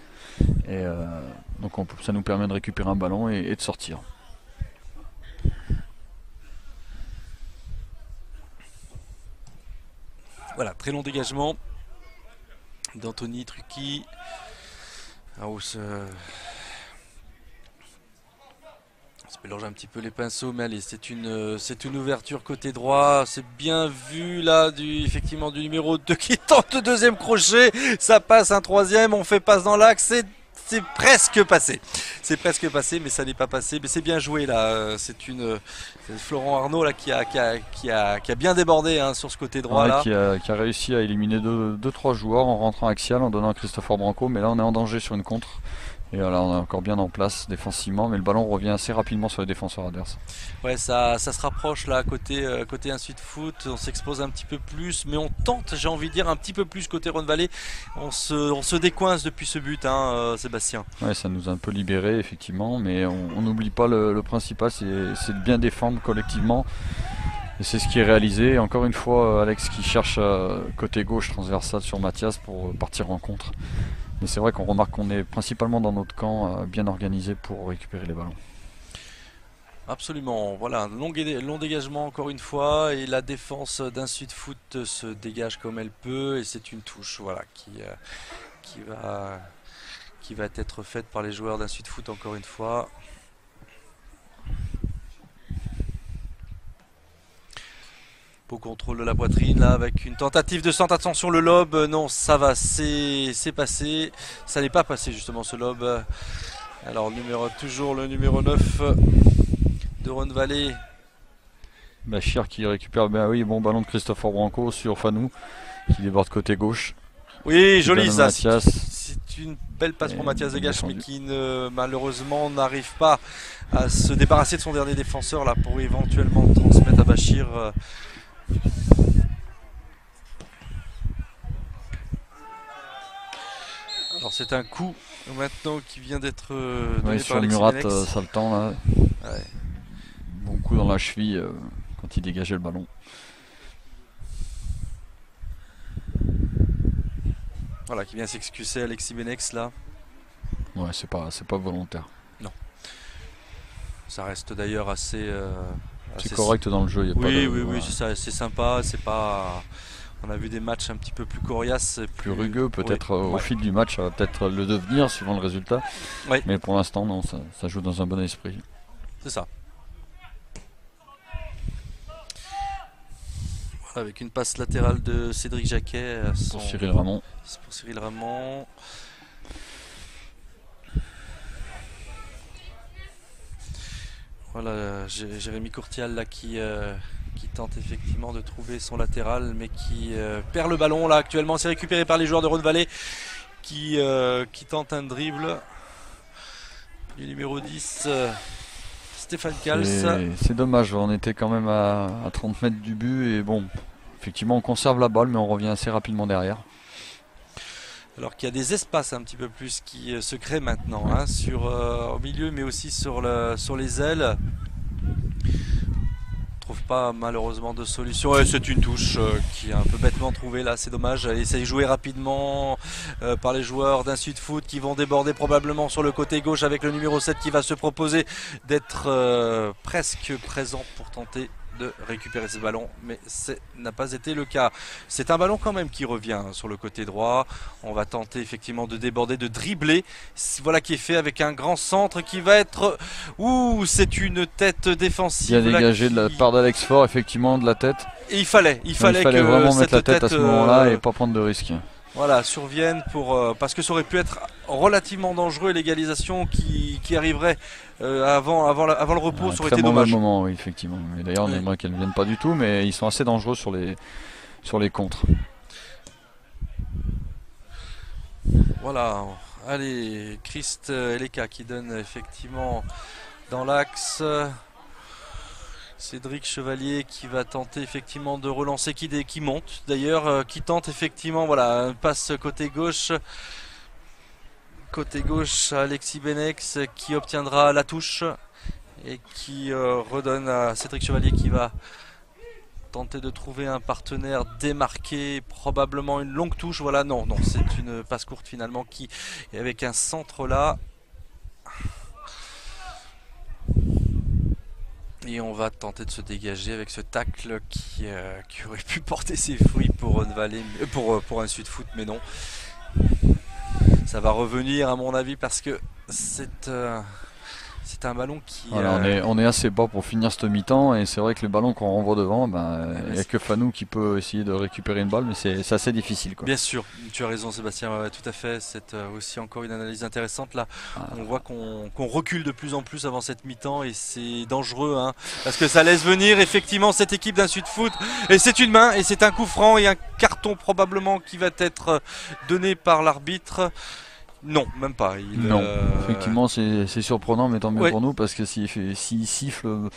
Et donc ça nous permet de récupérer un ballon et de sortir. Voilà, très long dégagement d'Anthony Trucchi. On se mélange un petit peu les pinceaux, mais allez, c'est une ouverture côté droit. C'est bien vu là, effectivement, du numéro 2 qui tente le deuxième crochet. Ça passe un troisième, on fait passe dans l'axe. C'est presque passé. C'est presque passé, mais ça n'est pas passé. Mais c'est bien joué là. C'est Florent Arnaud là qui a bien débordé hein, sur ce côté droit là. Qui a réussi à éliminer 2-3 joueurs en rentrant axial, en donnant à Christopher Branco. Mais là, on est en danger sur une contre. Et là, on est encore bien en place défensivement, mais le ballon revient assez rapidement sur les défenseurs adverses. Ouais, ça se rapproche là côté Insud Foot. On s'expose un petit peu plus, mais on tente, j'ai envie de dire, un petit peu plus côté Rhône Vallée. On se décoince depuis ce but, hein, Sébastien. Ouais, ça nous a un peu libéré effectivement, mais on n'oublie pas le principal, c'est de bien défendre collectivement. Et c'est ce qui est réalisé. Et encore une fois, Alex qui cherche côté gauche transversal sur Mathias pour partir en contre. Mais c'est vrai qu'on remarque qu'on est principalement dans notre camp bien organisé pour récupérer les ballons. Absolument, voilà, long dégagement encore une fois et la défense d'Insud Foot se dégage comme elle peut et c'est une touche voilà, qui va être faite par les joueurs d'Insud Foot encore une fois. Beau contrôle de la poitrine là avec une tentative de centre, attention le lob, non ça va, c'est passé, ça n'est pas passé justement ce lob. Alors toujours le numéro 9 de Rhône Vallée. Bachir qui récupère, ben oui, bon ballon de Christopher Branco sur Fanou qui déborde côté gauche. Oui, joli ça, c'est une belle passe pour Mathias Degache mais qui malheureusement n'arrive pas à se débarrasser de son dernier défenseur là pour éventuellement transmettre à Bachir. Alors c'est un coup maintenant qui vient d'être donné sur par Murat, Alexis ça le temps là. Ouais. Bon coup dans la cheville quand il dégageait le ballon. Voilà, qui vient s'excuser Alexis Benex là. Ouais, c'est pas volontaire. Non. Ça reste d'ailleurs assez correct dans le jeu. Oui, c'est sympa. C'est pas. On a vu des matchs un petit peu plus coriaces, plus rugueux peut-être au fil du match, ça va peut-être le devenir suivant le résultat. Ouais. Mais pour l'instant, non, ça joue dans un bon esprit. C'est ça. Voilà, avec une passe latérale de Cédric Jacquet pour Cyril Ramon. Pour Cyril Ramon. Voilà, Jérémy Courtial là qui tente effectivement de trouver son latéral mais qui perd le ballon là actuellement. C'est récupéré par les joueurs de Rhône Vallée qui tente un dribble du numéro 10 Stéphane Kals. C'est dommage, on était quand même à 30 mètres du but et bon, effectivement on conserve la balle mais on revient assez rapidement derrière. Alors qu'il y a des espaces un petit peu plus qui se créent maintenant hein, au milieu mais aussi sur les ailes. On trouve pas malheureusement de solution. Ouais, c'est une touche qui est un peu bêtement trouvée là, c'est dommage. Elle essaye de jouer rapidement par les joueurs d'Insud Foot qui vont déborder probablement sur le côté gauche avec le numéro 7 qui va se proposer d'être presque présent pour tenter de récupérer ce ballon, mais ce n'a pas été le cas. C'est un ballon quand même qui revient sur le côté droit. On va tenter effectivement de déborder, de dribbler. Voilà qui est fait avec un grand centre qui va être... Ouh, c'est une tête défensive. Bien dégagé de la part d'Alex Faure, effectivement, de la tête. Et il fallait que vraiment mettre la tête à ce moment-là et pas prendre de risques. Voilà, surviennent parce que ça aurait pu être relativement dangereux, l'égalisation qui arriverait avant le repos, ça aurait été dommage. Moment, oui, effectivement. Et d'ailleurs, on aimerait qu'elles ne viennent pas du tout, mais ils sont assez dangereux sur les contres. Voilà, allez, Christ Eleka qui donne effectivement dans l'axe. Cédric Chevalier qui va tenter effectivement de relancer, qui monte d'ailleurs, qui tente effectivement, voilà, un passe côté gauche. Côté gauche, Alexis Benex qui obtiendra la touche et qui redonne à Cédric Chevalier qui va tenter de trouver un partenaire démarqué, probablement une longue touche. Voilà, non, c'est une passe courte finalement qui est avec un centre là. Et on va tenter de se dégager avec ce tacle qui aurait pu porter ses fruits pour Rhône Vallée, pour Insud Foot, mais non. Ça va revenir à mon avis parce que c'est c'est un ballon qui... Voilà, on est assez bas pour finir cette mi-temps et c'est vrai que les ballons qu'on renvoie devant, il n'y a que Fanou qui peut essayer de récupérer une balle, mais c'est assez difficile, quoi. Bien sûr, tu as raison Sébastien, ouais, tout à fait, c'est aussi encore une analyse intéressante là. On voit qu'on recule de plus en plus avant cette mi-temps et c'est dangereux, hein, parce que ça laisse venir effectivement cette équipe d'un Sud Foot et c'est une main et c'est un coup franc et un carton probablement qui va être donné par l'arbitre. Non, même pas. Non, effectivement c'est surprenant, mais tant mieux pour nous, parce que s'il siffle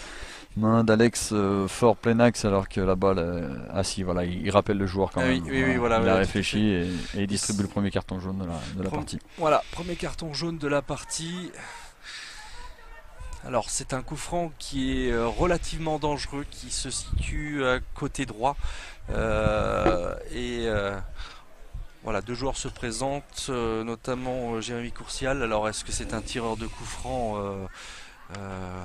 main d'Alex fort plein axe alors que la balle, voilà, il rappelle le joueur quand même. Oui, voilà, il a réfléchi et il distribue le premier carton jaune de la partie. Voilà, premier carton jaune de la partie. Alors c'est un coup franc qui est relativement dangereux, qui se situe à côté droit voilà, deux joueurs se présentent, notamment Jérémy Courcial. Alors est-ce que c'est un tireur de coup franc,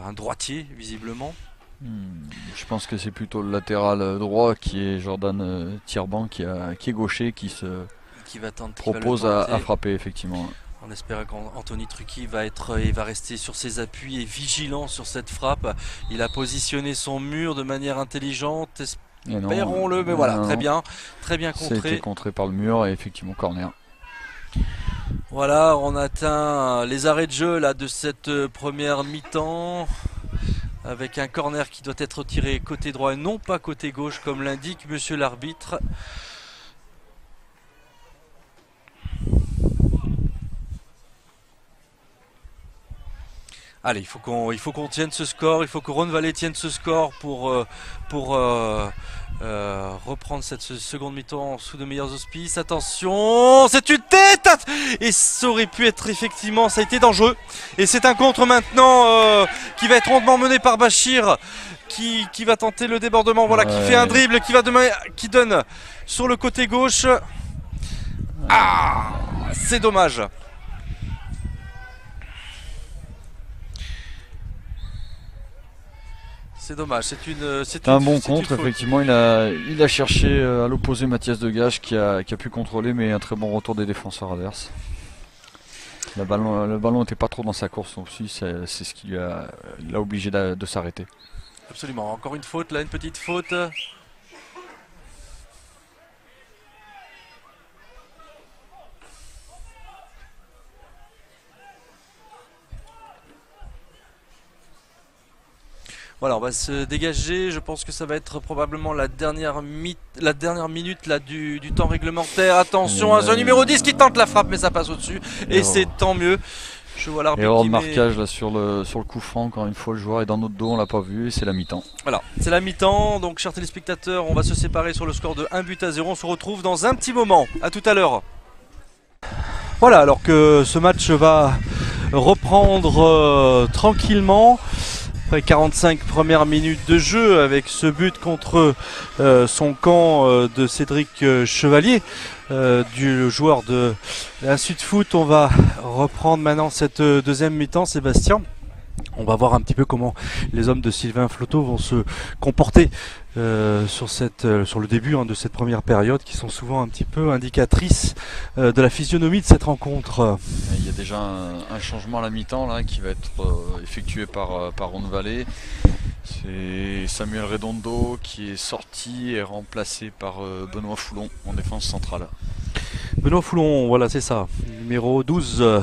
un droitier visiblement? Je pense que c'est plutôt le latéral droit qui est Jordan Tirban, qui est gaucher, qui va propose à frapper effectivement. En espérant qu'Anthony Trucchi va rester sur ses appuis et vigilant sur cette frappe. Il a positionné son mur de manière intelligente. Espérons-le, mais voilà, très bien contré. C'était contré par le mur et effectivement corner. Voilà, on atteint les arrêts de jeu là de cette première mi-temps avec un corner qui doit être tiré côté droit et non pas côté gauche comme l'indique monsieur l'arbitre. Allez, il faut qu'on tienne ce score, il faut que Rhône Vallée tienne ce score pour reprendre cette seconde mi-temps sous de meilleurs auspices. Attention, c'est une tête et ça aurait pu être effectivement, ça a été dangereux. Et c'est un contre maintenant qui va être rondement mené par Bachir qui va tenter le débordement, voilà, qui fait un dribble, qui donne sur le côté gauche. Ah, c'est dommage. C'est dommage, c'est un bon contre, effectivement. Il a cherché à l'opposé Mathias Degage qui a pu contrôler, mais un très bon retour des défenseurs adverses. Le ballon n'était pas trop dans sa course aussi, c'est ce qui l'a obligé de s'arrêter. Absolument, encore une faute là, une petite faute. Voilà, on va se dégager. Je pense que ça va être probablement la dernière minute là, du temps réglementaire. Attention à ce numéro 10 qui tente la frappe, mais ça passe au-dessus. Et c'est tant mieux. Je vois l'arbitre. Erreur de marquage là, sur le coup franc. Encore une fois, le joueur est dans notre dos, on l'a pas vu. Et c'est la mi-temps. Voilà, c'est la mi-temps. Donc, chers téléspectateurs, on va se séparer sur le score de 1-0. On se retrouve dans un petit moment. À tout à l'heure. Voilà, alors que ce match va reprendre tranquillement. Après 45 premières minutes de jeu avec ce but contre son camp de Cédric Chevalier, du joueur de la Sud Foot. On va reprendre maintenant cette deuxième mi-temps, Sébastien. On va voir un petit peu comment les hommes de Sylvain Floto vont se comporter sur le début de cette première période, qui sont souvent un petit peu indicatrices de la physionomie de cette rencontre. Il y a déjà un changement à la mi-temps là, qui va être effectué par Rhône Vallée. C'est Samuel Redondo qui est sorti et remplacé par Benoît Foulon en défense centrale. Benoît Foulon, voilà, c'est ça, numéro 12.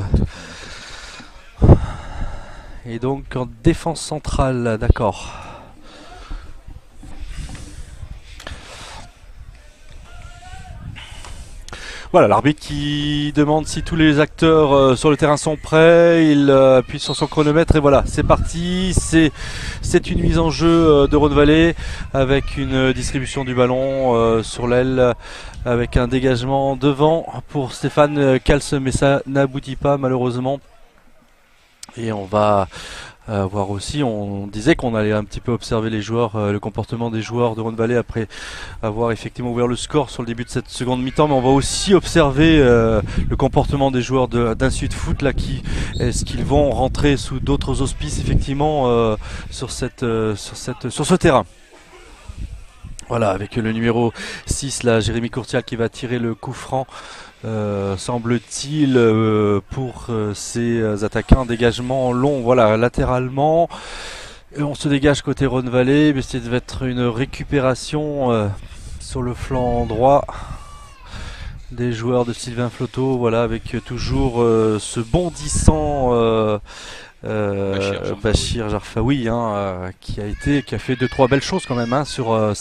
Et donc en défense centrale, d'accord. Voilà, l'arbitre qui demande si tous les acteurs sur le terrain sont prêts. Il appuie sur son chronomètre et voilà, c'est parti. C'est une mise en jeu de Rhône Vallée avec une distribution du ballon sur l'aile, avec un dégagement devant pour Stéphane Kals, mais ça n'aboutit pas malheureusement. Et on va voir aussi, on disait qu'on allait un petit peu observer les joueurs, le comportement des joueurs de Rhône Vallée après avoir effectivement ouvert le score sur le début de cette seconde mi-temps, mais on va aussi observer le comportement des joueurs d'un Sud Foot là, est-ce qu'ils vont rentrer sous d'autres auspices effectivement sur ce terrain. Voilà, avec le numéro 6, là, Jérémy Courtial qui va tirer le coup franc, semble-t-il, pour ses attaquants. Dégagement long, voilà, latéralement. Et on se dégage côté Rhône Vallée, mais ça devait être une récupération sur le flanc droit des joueurs de Sylvain Floto, voilà, avec toujours ce bondissant Bachir Jarfaoui, qui a fait 2-3 belles choses quand même, sur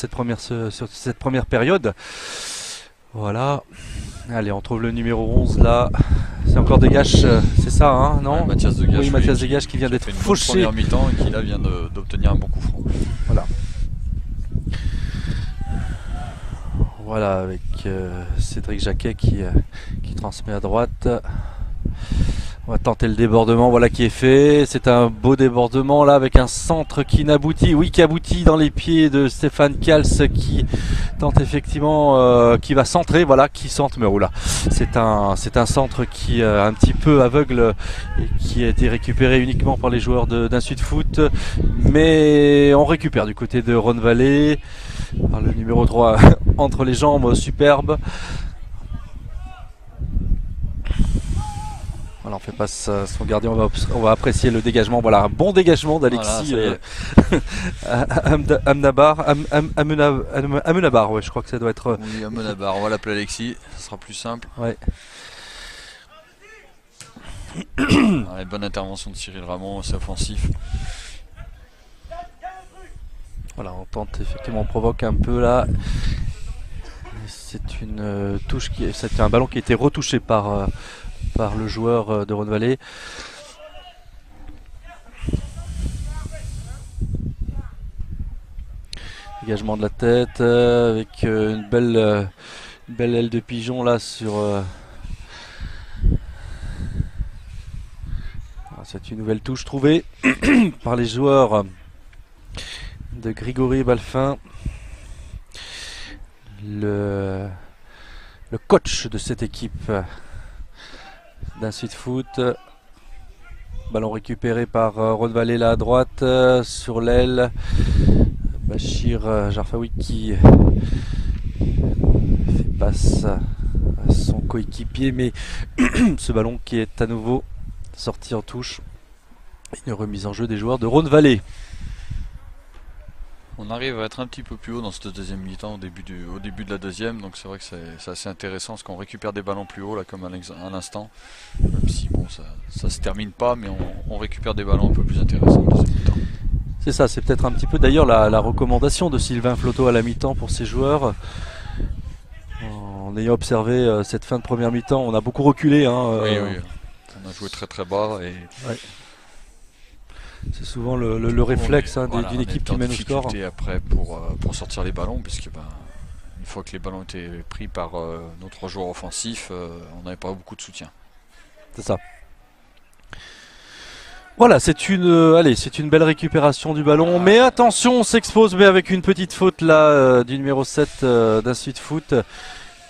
cette première période. Voilà. Allez, on trouve le numéro 11 là. C'est encore Degache, c'est ça, non? Ouais, Mathias Degache, oui, Mathias Degache qui vient d'être fauché. Première mi-temps et qui là vient d'obtenir un bon coup franc. Voilà. Voilà, avec Cédric Jacquet qui transmet à droite. On va tenter le débordement, voilà, qui est fait. C'est un beau débordement là avec un centre qui n'aboutit, qui aboutit dans les pieds de Stéphane Kals, qui tente effectivement, qui va centrer, voilà, qui centre, mais oula, c'est un centre qui est un petit peu aveugle et qui a été récupéré uniquement par les joueurs d'un Sud Foot, mais on récupère du côté de Rhône Vallée par le numéro 3 entre les jambes, superbe. Voilà, on fait passe son gardien, on va apprécier le dégagement. Voilà, un bon dégagement d'Alexis Amenabar, ouais, je crois que ça doit être. Oui, Amenabar, on va l'appeler Alexis, ça sera plus simple. Ouais. Allez, bonne intervention de Cyril Ramon, c'est offensif. Voilà, on tente effectivement, on provoque un peu là. C'est une touche c'est un ballon qui a été retouché par le joueur de Rhône Vallée. Dégagement de la tête avec une belle aile de pigeon là sur. C'est une nouvelle touche trouvée par les joueurs de Grégory Balfin, le coach de cette équipe d'un Sud Foot. Ballon récupéré par Rhône Vallée là à droite, sur l'aile. Bachir Jarfaoui qui fait passe à son coéquipier, mais ce ballon qui est à nouveau sorti en touche. Une remise en jeu des joueurs de Rhône Vallée. On arrive à être un petit peu plus haut dans cette deuxième mi-temps au début de la deuxième, donc c'est vrai que c'est assez intéressant parce qu'on récupère des ballons plus haut là, comme à l'instant, même si bon, ça se termine pas, mais on récupère des ballons un peu plus intéressants en deuxième mi-temps. C'est ça, c'est peut-être un petit peu d'ailleurs la recommandation de Sylvain Floto à la mi-temps pour ses joueurs. En ayant observé cette fin de première mi-temps, on a beaucoup reculé. Oui, on a joué très très bas et. Ouais. C'est souvent le réflexe d'une équipe qui mène au score. Après pour sortir les ballons, puisque une fois que les ballons étaient pris par nos trois joueurs offensifs, on n'avait pas beaucoup de soutien. C'est ça. Voilà, c'est une belle récupération du ballon. Mais attention, on s'expose, mais avec une petite faute là du numéro 7 d'un Sud Foot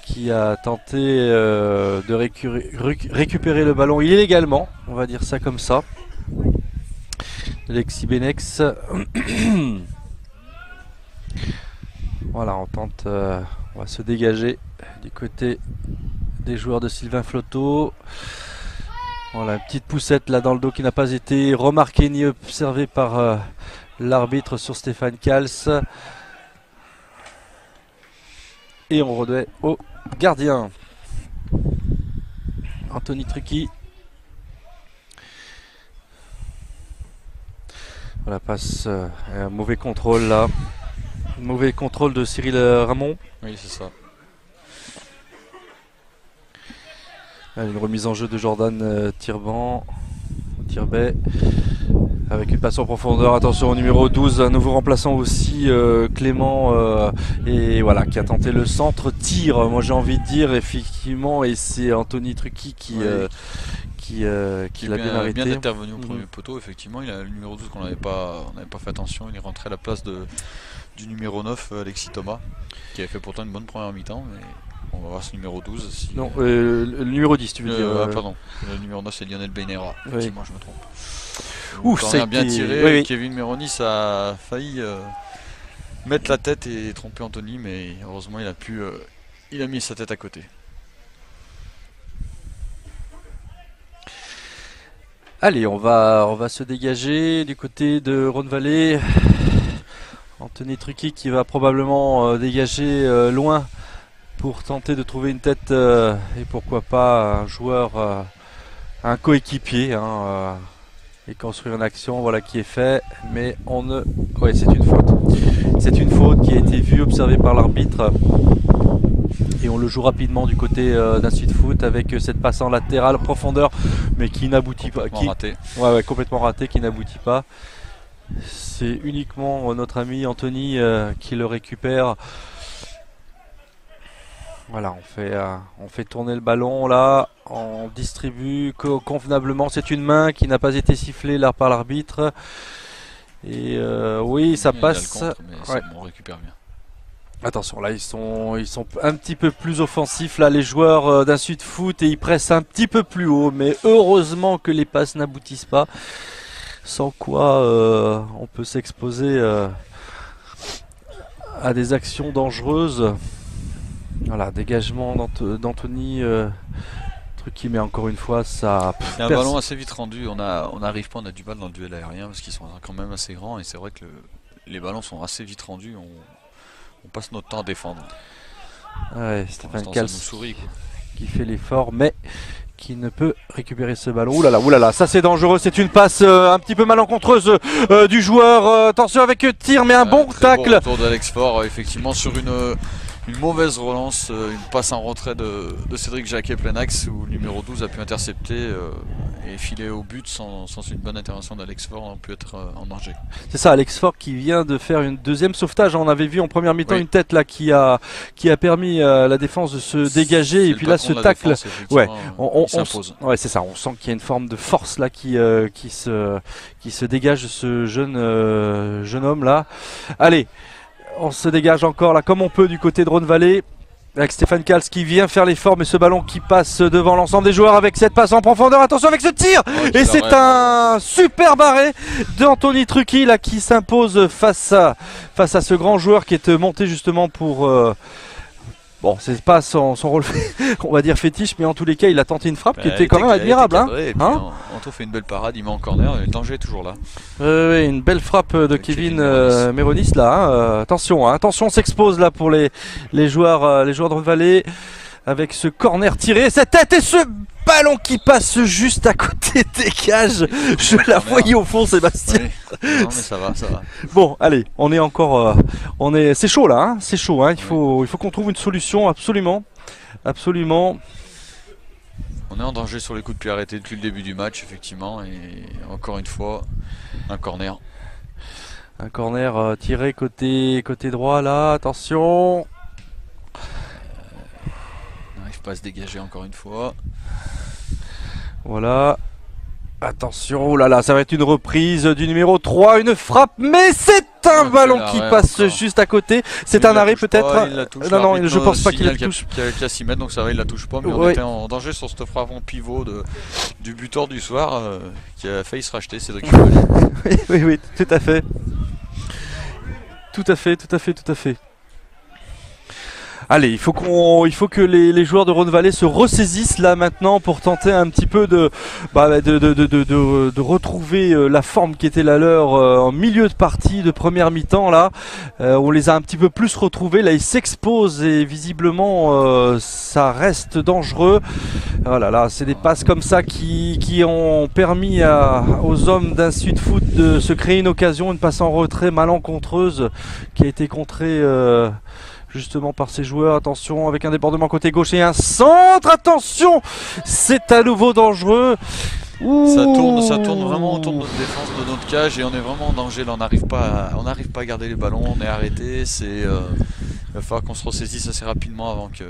qui a tenté de récupérer le ballon illégalement, on va dire ça comme ça. Alexis Benex. Voilà, on tente, on va se dégager du côté des joueurs de Sylvain Floto. Voilà, une petite poussette là dans le dos qui n'a pas été remarquée ni observée par l'arbitre sur Stéphane Kals. Et on redoit au gardien Anthony Trucchi. Voilà, passe un mauvais contrôle là. Mauvais contrôle de Cyril Ramon. Oui, c'est ça. Une remise en jeu de Jordan Tirbet. Avec une passe en profondeur. Attention au numéro 12, un nouveau remplaçant aussi, Clément. Et voilà, qui a tenté le centre tir. Moi j'ai envie de dire effectivement. Et c'est Anthony Trucchi qui l'a bien arrêté. Bien intervenu au premier poteau, effectivement. Il a le numéro 12 on n'avait pas fait attention. Il est rentré à la place du numéro 9, Alexis Thomas, qui avait fait pourtant une bonne première mi-temps. Mais on va voir ce numéro 12. Si, non, le numéro 10, tu veux dire. Pardon, le numéro 9 c'est Lionel Benera. Effectivement, je me trompe. Ouf, ça a bien été... tiré. Oui. Kevin Meronis a failli mettre la tête et tromper Anthony, mais heureusement il a mis sa tête à côté. Allez, on va se dégager du côté de Rhône Vallée. Anthony Trucchi qui va probablement dégager loin pour tenter de trouver une tête et pourquoi pas un joueur, un coéquipier et construire une action, voilà qui est fait. Mais on ne... Ouais, c'est une faute. C'est une faute qui a été vue, observée par l'arbitre. Et on le joue rapidement du côté d'Insuit Foot avec cette passe en latérale en profondeur, mais qui n'aboutit pas. Raté. Ouais, complètement raté, qui n'aboutit pas. C'est uniquement notre ami Anthony qui le récupère. Voilà, on fait tourner le ballon là, on distribue convenablement. C'est une main qui n'a pas été sifflée là par l'arbitre. Et oui, ça passe. Contre, mais ouais. On récupère bien. Attention, là ils sont un petit peu plus offensifs là les joueurs d'Insuit Foot et ils pressent un petit peu plus haut, mais heureusement que les passes n'aboutissent pas, sans quoi on peut s'exposer à des actions dangereuses. Voilà, dégagement d'Anthony Trucchi, mais encore une fois ça... C'est un ballon assez vite rendu, on n'arrive pas, on a du mal dans le duel aérien parce qu'ils sont quand même assez grands et c'est vrai que les ballons sont assez vite rendus. On passe notre temps à défendre. Ouais, Stéphane Kals sourit, qui fait l'effort, mais qui ne peut récupérer ce ballon. Ouh là là, ça c'est dangereux. C'est une passe un petit peu malencontreuse du joueur. Attention avec tir, mais un bon tacle. Bon retour d'Alex Faure, effectivement, sur une mauvaise relance, une passe en retrait de Cédric Jacquet plein axe où le numéro 12 a pu intercepter et filer au but sans une bonne intervention d'Alex Faure, on peut être en danger. C'est ça, Alex Faure qui vient de faire une deuxième sauvetage. On avait vu en première mi-temps une tête là qui a permis à la défense de se dégager et puis là ce tacle, on s'impose. Ouais, c'est ça, on sent qu'il y a une forme de force là qui se dégage de ce jeune homme là. Allez, on se dégage encore là comme on peut du côté de Rhône Vallée avec Stéphane Kals qui vient faire l'effort, mais ce ballon qui passe devant l'ensemble des joueurs avec cette passe en profondeur. Attention avec ce tir, et c'est un super arrêt d'Anthony Trucchi là qui s'impose face à ce grand joueur qui est monté justement pour bon, c'est pas son rôle, on va dire fétiche, mais en tous les cas, il a tenté une frappe qui était quand même admirable. Anto fait une belle parade, il met en corner, et le danger est toujours là. Une belle frappe de Kevin Méronis là. Attention, attention, on s'expose là pour les joueurs de Rhône Vallée avec ce corner tiré, cette tête et ce ballon qui passe juste à côté des cages. Je la voyais au fond, Sébastien. Oui. Non mais ça va. Bon, allez, on est encore, c'est chaud là, c'est chaud. Il faut qu'on trouve une solution absolument. On est en danger sur les coups de pied arrêtés depuis le début du match, effectivement, et encore une fois, un corner. Un corner tiré côté droit là, attention. On n'arrive pas à se dégager encore une fois. Voilà. Attention, oh là là, ça va être une reprise du numéro 3, une frappe, mais c'est un ballon qui passe juste à côté. C'est un arrêt peut-être. Non, je pense pas qu'il la touche. Qu'il a 6 mètres, donc ça va, il la touche pas, mais on était en danger sur ce frappe en pivot du buteur du soir qui a failli se racheter, Cédric Chevalier. Oui, tout à fait. Tout à fait. Allez, il faut que les joueurs de Rhône Vallée se ressaisissent là maintenant pour tenter un petit peu de retrouver la forme qui était la leur en milieu de partie de première mi-temps là. On les a un petit peu plus retrouvés, là ils s'exposent et visiblement ça reste dangereux. Voilà, là c'est des passes comme ça qui ont permis aux hommes d'Insuit Foot de se créer une occasion, une passe en retrait malencontreuse qui a été contrée justement par ces joueurs. Attention avec un débordement côté gauche et un centre, attention, c'est à nouveau dangereux. Ça tourne vraiment autour de notre défense, de notre cage, et on est vraiment en danger là. On n'arrive pas à garder les ballons, on est arrêté. Il va falloir qu'on se ressaisisse assez rapidement avant que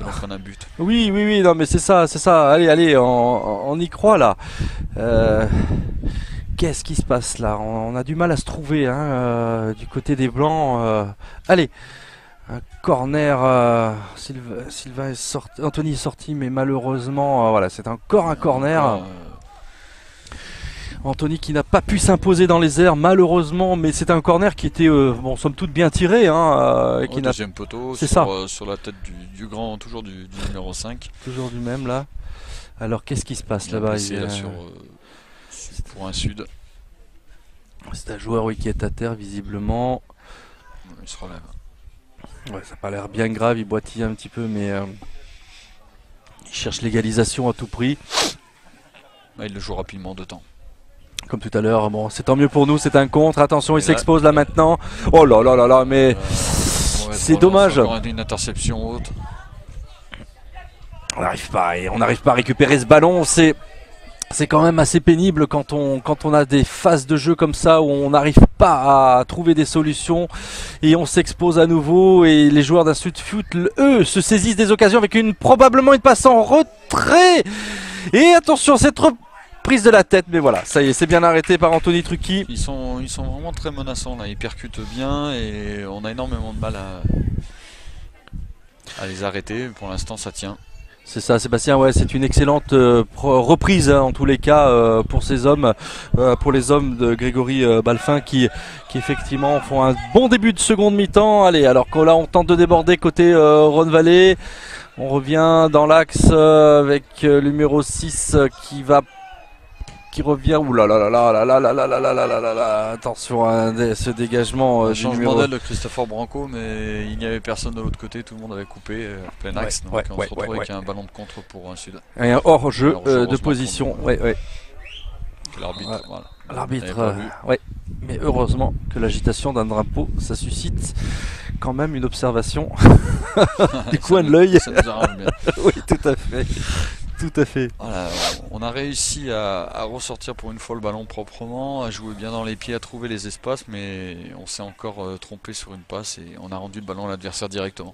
l'on prenne un but. Oui, non mais c'est ça. Allez, on y croit là. Qu'est-ce qui se passe là? On a du mal à se trouver du côté des Blancs. Allez, un corner. Sylvain est sorti, Anthony est sorti, mais malheureusement, voilà, c'est encore un corner. Anthony qui n'a pas pu s'imposer dans les airs malheureusement, mais c'est un corner qui était bon, somme toute bien tiré. Hein, Au deuxième poteau, sur la tête du grand, toujours du numéro 5. Toujours du même là. Alors qu'est-ce qui se passe là-bas? Pour un sud. C'est un joueur oui, qui est à terre visiblement. Il se relève. Ouais, ça n'a pas l'air bien grave, il boitille un petit peu, mais il cherche l'égalisation à tout prix. Il le joue rapidement de temps. Comme tout à l'heure, bon, c'est tant mieux pour nous, c'est un contre. Attention, il s'expose là maintenant. Oh là là là là, mais c'est dommage. Une interception haute. On n'arrive pas à récupérer ce ballon. C'est quand même assez pénible quand on a des phases de jeu comme ça où on n'arrive pas à trouver des solutions et on s'expose à nouveau et les joueurs d'un Sud-Foot, eux, se saisissent des occasions avec probablement une passe en retrait. Et attention, cette reprise de la tête, mais voilà, ça y est, c'est bien arrêté par Anthony Trucchi. Ils sont vraiment très menaçants là, ils percutent bien et on a énormément de mal à les arrêter. Pour l'instant, ça tient. C'est ça, Sébastien, ouais, c'est une excellente reprise hein, en tous les cas pour ces hommes, pour les hommes de Grégory Balfin qui effectivement font un bon début de seconde mi-temps. Allez, alors que là on tente de déborder côté Rhône Vallée, on revient dans l'axe avec le numéro 6 qui revient. Ouh là là là là là là là là là là là là là. Attention à ce dégagement du numéro. Changement d'aile de Christopher Branco, mais il n'y avait personne de l'autre côté, tout le monde avait coupé plein axe. Donc on se retrouve avec un ballon de contre pour un sud. Et un hors-jeu de position. L'arbitre, voilà. L'arbitre, mais heureusement que l'agitation d'un drapeau, ça suscite quand même une observation du coin de l'œil. Ça nous arrange bien. Oui, tout à fait. Tout à fait. Voilà, on a réussi à ressortir pour une fois le ballon proprement, à jouer bien dans les pieds, à trouver les espaces, mais on s'est encore trompé sur une passe et on a rendu le ballon à l'adversaire directement.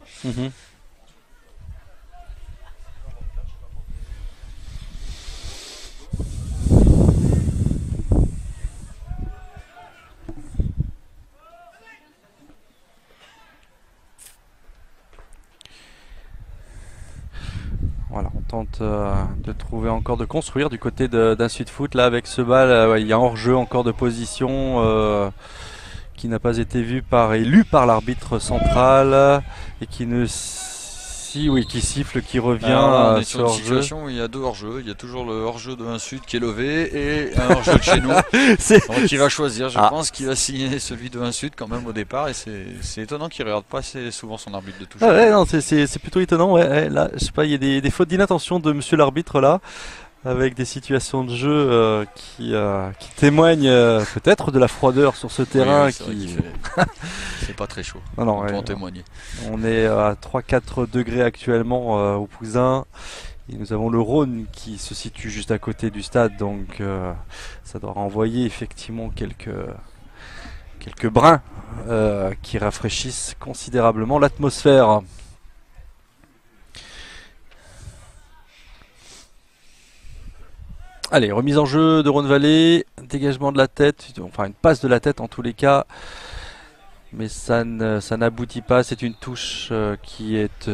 Voilà, on tente de trouver encore, de construire du côté d'un Sud-Foot. Là, avec ce bal, il y a hors-jeu encore de position qui n'a pas été lu par l'arbitre central et qui qui siffle, qui revient. On est sur une situation où il y a deux hors-jeux. Il y a toujours le hors-jeu de 1 Sud qui est levé et un hors-jeu de chez nous. Donc il va choisir. Je pense qu'il va signer celui de 1 Sud quand même au départ. Et c'est étonnant qu'il ne regarde pas assez souvent son arbitre de touche. Ah ouais, non, c'est plutôt étonnant. Ouais, là, je sais pas, il y a des fautes d'inattention de monsieur l'arbitre là, avec des situations de jeu qui témoignent peut-être de la froideur sur ce terrain. C'est pas très chaud. Non, on peut en témoigner. On est à 3-4 degrés actuellement au Pouzin. Et nous avons le Rhône qui se situe juste à côté du stade, donc ça doit renvoyer effectivement quelques brins qui rafraîchissent considérablement l'atmosphère. Allez, remise en jeu de Rhône Vallée, dégagement de la tête, enfin une passe de la tête en tous les cas, mais ça n'aboutit pas. C'est une touche qui est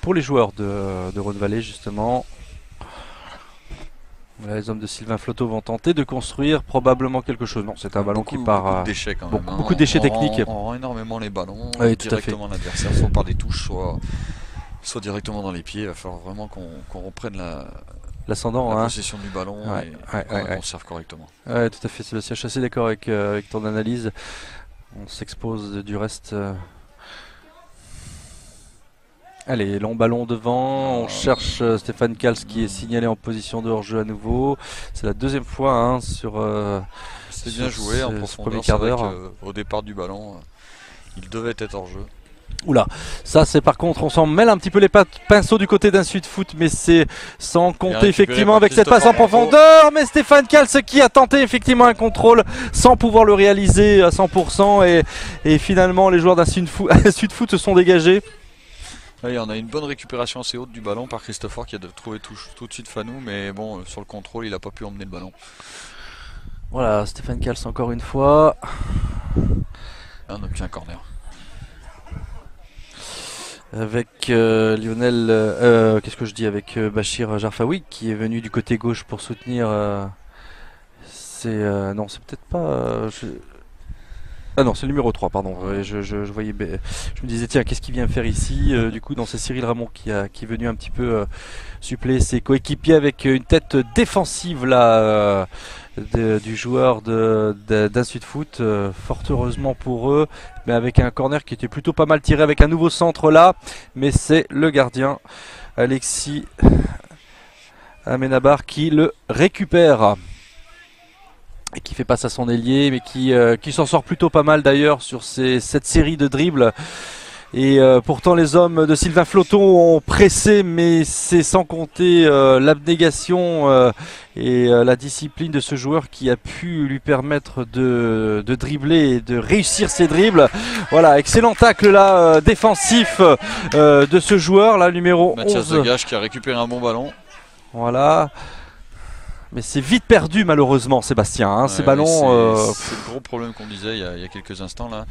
pour les joueurs de Rhône Vallée justement. Là, les hommes de Sylvain Flotteau vont tenter de construire probablement quelque chose. Non, c'est un ballon qui part. Beaucoup de déchets quand même. Beaucoup de déchets techniques. On rend énormément les ballons directement à l'adversaire, soit par des touches, soit directement dans les pieds. Il va falloir vraiment qu'on reprenne l'ascendant, la possession du ballon et qu'on serve correctement. Ouais, tout à fait, Sébastien, je suis assez d'accord avec ton analyse. On s'expose du reste. Allez, long ballon devant, on cherche Stéphane Kals qui est signalé en position de hors-jeu à nouveau. C'est la deuxième fois sur c'est bien joué en profondeur, quart d'heure. Au départ du ballon, il devait être hors-jeu. Oula, ça c'est par contre, on s'en mêle un petit peu les pinceaux du côté d'un Sud-Foot, mais c'est sans compter effectivement avec cette passe en profondeur. Mais Stéphane Kals qui a tenté effectivement un contrôle sans pouvoir le réaliser à 100% et finalement les joueurs d'un Sud-Foot se sont dégagés. Oui, on a une bonne récupération assez haute du ballon par Christopher qui a trouvé tout de suite Fanou, mais bon, sur le contrôle, il n'a pas pu emmener le ballon. Voilà, Stéphane Kals encore une fois. On obtient un corner. Avec Lionel, avec Bachir Jarfaoui qui est venu du côté gauche pour soutenir non, c'est peut-être pas. Ah non, c'est le numéro 3, pardon. Ouais, je voyais, je me disais, tiens, qu'est-ce qu'il vient faire ici? Du coup, non, c'est Cyril Ramon qui est venu un petit peu suppléer ses coéquipiers avec une tête défensive là, du joueur d'un Sud Foot. Fort heureusement pour eux, mais avec un corner qui était plutôt pas mal tiré avec un nouveau centre là. Mais c'est le gardien, Alexis Amenabar, qui le récupère. Et qui fait passe à son ailier, mais qui s'en sort plutôt pas mal d'ailleurs sur cette série de dribbles. Et pourtant les hommes de Sylvain Floton ont pressé, mais c'est sans compter l'abnégation et la discipline de ce joueur qui a pu lui permettre de dribbler et de réussir ses dribbles. Voilà, excellent tacle là, défensif de ce joueur là, numéro Mathias 11. Degache qui a récupéré un bon ballon. Voilà. Mais c'est vite perdu malheureusement, Sébastien, hein, ces ballons. C'est le gros problème qu'on disait il y a quelques instants là.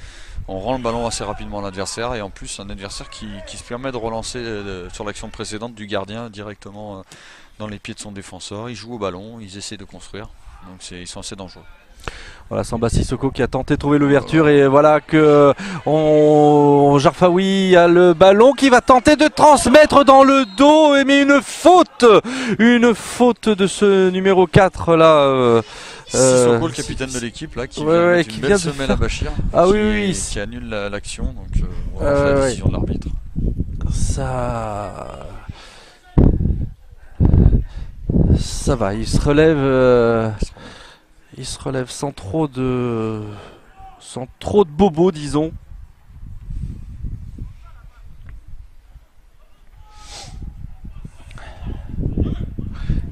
On rend le ballon assez rapidement à l'adversaire et en plus un adversaire qui se permet de relancer sur l'action précédente du gardien directement dans les pieds de son défenseur. Ils jouent au ballon, ils essaient de construire, donc ils sont assez dangereux. Voilà, Samba Sissoko qui a tenté de trouver l'ouverture et voilà que Jarfaoui a le ballon qui va tenter de transmettre dans le dos, mais une faute de ce numéro 4 là. Sissoko, le capitaine de l'équipe là, qui vient mettre une belle semelle à Bachir, qui annule l'action, donc voilà, c'est la décision de l'arbitre. Ça va, il se relève. Il se relève sans trop de bobos, disons.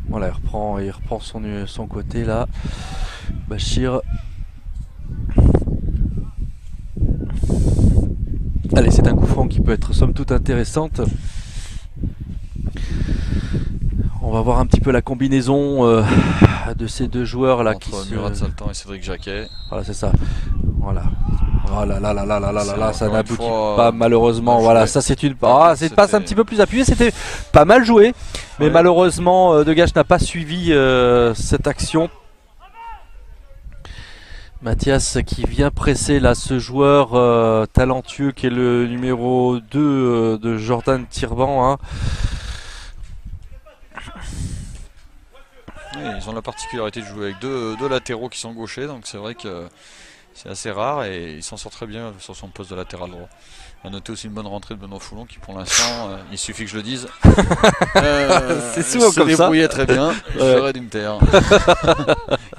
Voilà, il reprend son côté là. Bachir. Allez, c'est un coup franc qui peut être somme toute intéressante. On va voir un petit peu la combinaison de ces deux joueurs là entre Murat Saltan et Cédric Jacquet. Voilà, c'est ça. Voilà. Oh là là là là là là là là, ça n'aboutit pas malheureusement. Voilà, ça c'est une passe un petit peu plus appuyée. C'était pas mal joué, mais malheureusement Degache n'a pas suivi cette action. Mathias qui vient presser là ce joueur talentueux qui est le numéro 2 de Jordan Tirban. Hein. Ils ont la particularité de jouer avec deux latéraux qui sont gauchers, donc c'est vrai que c'est assez rare et ils s'en sortent très bien sur son poste de latéral droit. On a noté aussi une bonne rentrée de Benoît Foulon qui pour l'instant, il suffit que je le dise, c'est souvent comme ça. Se débrouillait très bien, j'aurais dû me taire.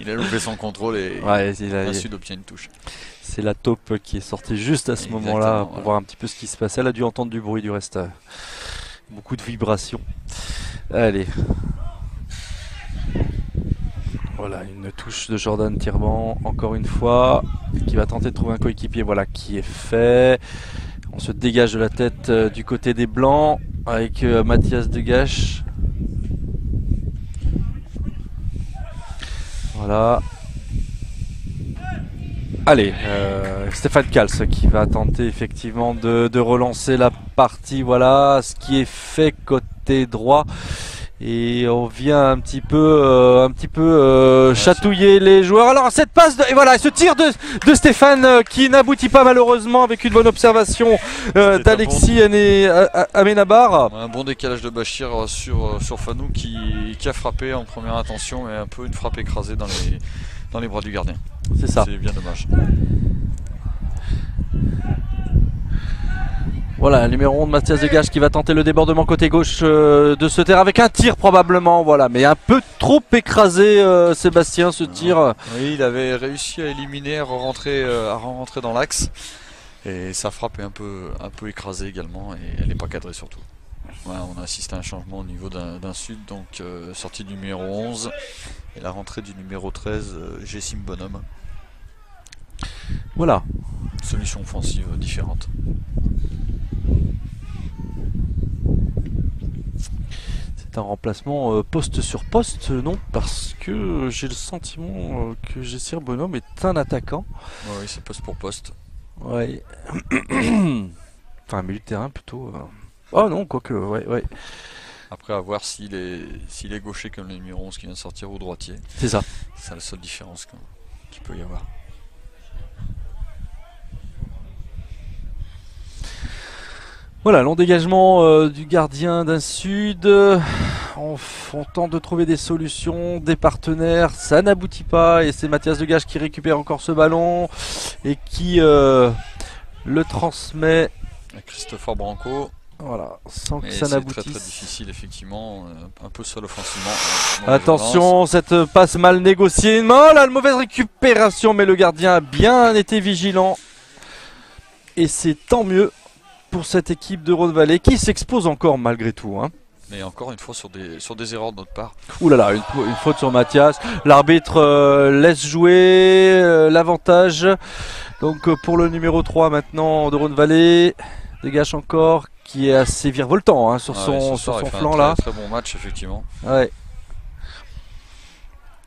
Il a loupé son contrôle et Sud obtient une touche. C'est la taupe qui est sortie juste à ce moment-là pour voir un petit peu ce qui se passait. Elle a dû entendre du bruit du reste. Beaucoup de vibrations. Allez. Voilà, une touche de Jordan Tirban, encore une fois, qui va tenter de trouver un coéquipier, voilà, qui est fait. On se dégage de la tête du côté des Blancs, avec Mathias Degache. Voilà. Allez, Stéphane Kals qui va tenter effectivement de relancer la partie, voilà, ce qui est fait côté droit. Et on vient un petit peu chatouiller les joueurs. Alors cette passe et voilà ce tir de Stéphane qui n'aboutit pas malheureusement avec une bonne observation d'Alexis Amenabar. Un bon décalage de Bachir sur Fanou qui a frappé en première intention et un peu une frappe écrasée dans les bras du gardien. C'est ça. C'est bien dommage. Voilà, le numéro 11 Mathias Degache qui va tenter le débordement côté gauche de ce terrain avec un tir probablement, voilà, mais un peu trop écrasé Sébastien ce tir. Oui, il avait réussi à éliminer, à rentrer dans l'axe et sa frappe est un peu écrasée également et elle n'est pas cadrée surtout. Voilà, on a assisté à un changement au niveau d'un Sud, donc sortie du numéro 11 et la rentrée du numéro 13, Jessim Bonhomme. Voilà. Solution offensive différente. C'est un remplacement poste sur poste, non? Parce que j'ai le sentiment que Jessim Bonhomme est un attaquant. Oui, c'est poste pour poste. Ouais. Enfin, milieu de terrain plutôt. Oh non, quoique, ouais. Après, à voir s'il est gaucher comme le numéro 11 qui vient de sortir ou droitier. C'est ça. C'est la seule différence qu'il peut y avoir. Voilà, long dégagement du gardien d'un sud. On tente de trouver des solutions, des partenaires. Ça n'aboutit pas. Et c'est Mathias Degage qui récupère encore ce ballon et qui le transmet. Christopher Branco. Voilà, sans que Mais ça c'est n'aboutisse. très difficile, effectivement. Un peu seul offensivement. Attention, cette passe mal négociée. Oh là, la mauvaise récupération, mais le gardien a bien été vigilant. Et c'est tant mieux pour cette équipe de Rhône-Vallée qui s'expose encore malgré tout. Hein. Mais encore une fois sur des erreurs de notre part. Ouh là là, une faute sur Mathias. L'arbitre laisse jouer l'avantage. Donc pour le numéro 3 maintenant de Rhône-Vallée. Dégage encore, qui est assez virevoltant hein, sur son flanc là. Très bon match effectivement. Ouais.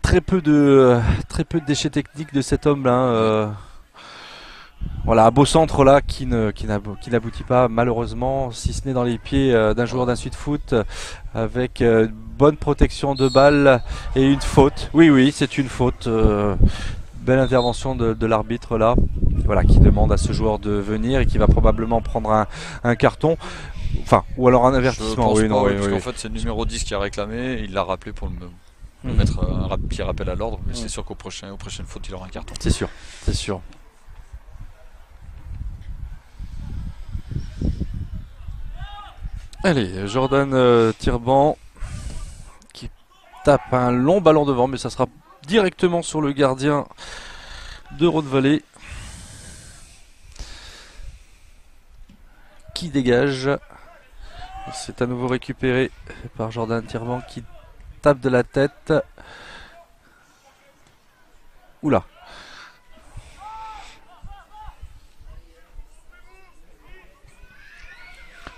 Très peu de déchets techniques de cet homme là. Voilà, un beau centre là qui n'aboutit pas malheureusement, si ce n'est dans les pieds d'un joueur d'un Sud Foot avec une bonne protection de balle et une faute. Oui, c'est une faute. Belle intervention de l'arbitre là, voilà, qui demande à ce joueur de venir et qui va probablement prendre un carton, enfin, ou alors un avertissement. Parce qu'en fait c'est le numéro 10 qui a réclamé, il l'a rappelé pour le mettre un petit rappel à l'ordre, mais c'est sûr qu'aux prochaines fautes il aura un carton. C'est sûr. Allez, Jordan Tirban qui tape un long ballon devant, mais ça sera directement sur le gardien de Rhône-Vallée qui dégage. C'est à nouveau récupéré par Jordan Tirban qui tape de la tête. Oula.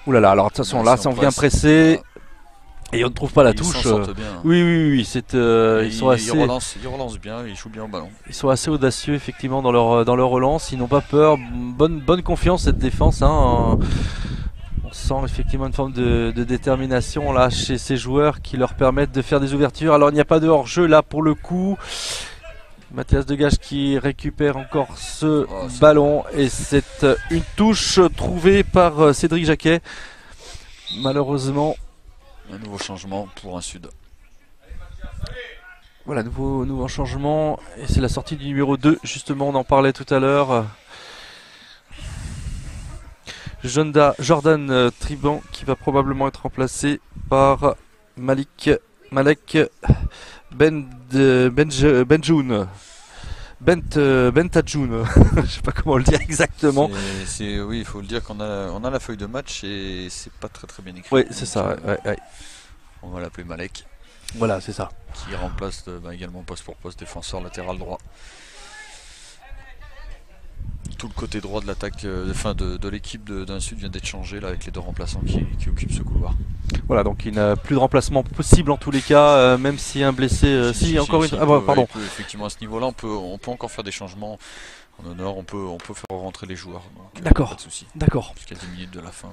Oula là, alors de toute façon là, ça on vient presser. Et on ne trouve pas la touche. Bien. Oui, ils sont assez. Ils relancent bien, ils jouent bien au ballon. Ils sont assez audacieux effectivement dans leur relance. Ils n'ont pas peur. Bonne confiance cette défense. Hein. On sent effectivement une forme de détermination là chez ces joueurs qui leur permettent de faire des ouvertures. Alors il n'y a pas de hors-jeu là pour le coup. Mathias Degage qui récupère encore ce ballon et c'est une touche trouvée par Cédric Jacquet. Malheureusement. Un nouveau changement pour un Sud. Voilà, nouveau changement. Et c'est la sortie du numéro 2. Justement, on en parlait tout à l'heure. Jordan Triban qui va probablement être remplacé par Malek Bentajoun. Bentajoun. Je sais pas comment le dire exactement. Oui, il faut le dire qu'on a la feuille de match et c'est pas très bien écrit. Oui, c'est ça. Ouais. On va l'appeler Malek. Voilà, c'est ça. Qui remplace également poste pour poste défenseur latéral droit. Tout le côté droit de l'attaque, de l'équipe d'un Sud vient d'être changé là avec les deux remplaçants qui occupent ce couloir. Voilà, donc il n'a plus de remplacement possible en tous les cas, même si un blessé. Pardon. Effectivement, à ce niveau-là, on peut encore faire des changements. En honneur, on peut faire rentrer les joueurs. D'accord. Pas de souci. D'accord. Jusqu'à 10 minutes de la fin.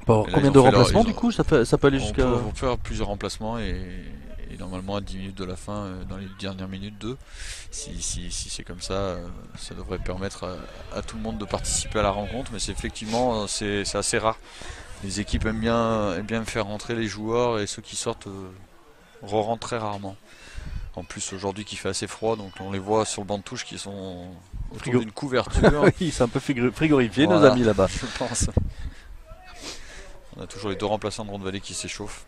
Bon, combien de remplacements du coup ça peut aller jusqu'à. On peut faire plusieurs remplacements et normalement à 10 minutes de la fin, dans les dernières minutes 2, si c'est comme ça, ça devrait permettre à tout le monde de participer à la rencontre, mais c'est effectivement c'est assez rare. Les équipes aiment bien faire rentrer les joueurs et ceux qui sortent re-rentrent très rarement. En plus aujourd'hui qui fait assez froid, donc on les voit sur le banc de touche qui sont autour d'une couverture. Oui, c'est un peu frigorifié nos amis là-bas. Je pense. On a toujours les deux remplaçants de Rhône-Vallée qui s'échauffent.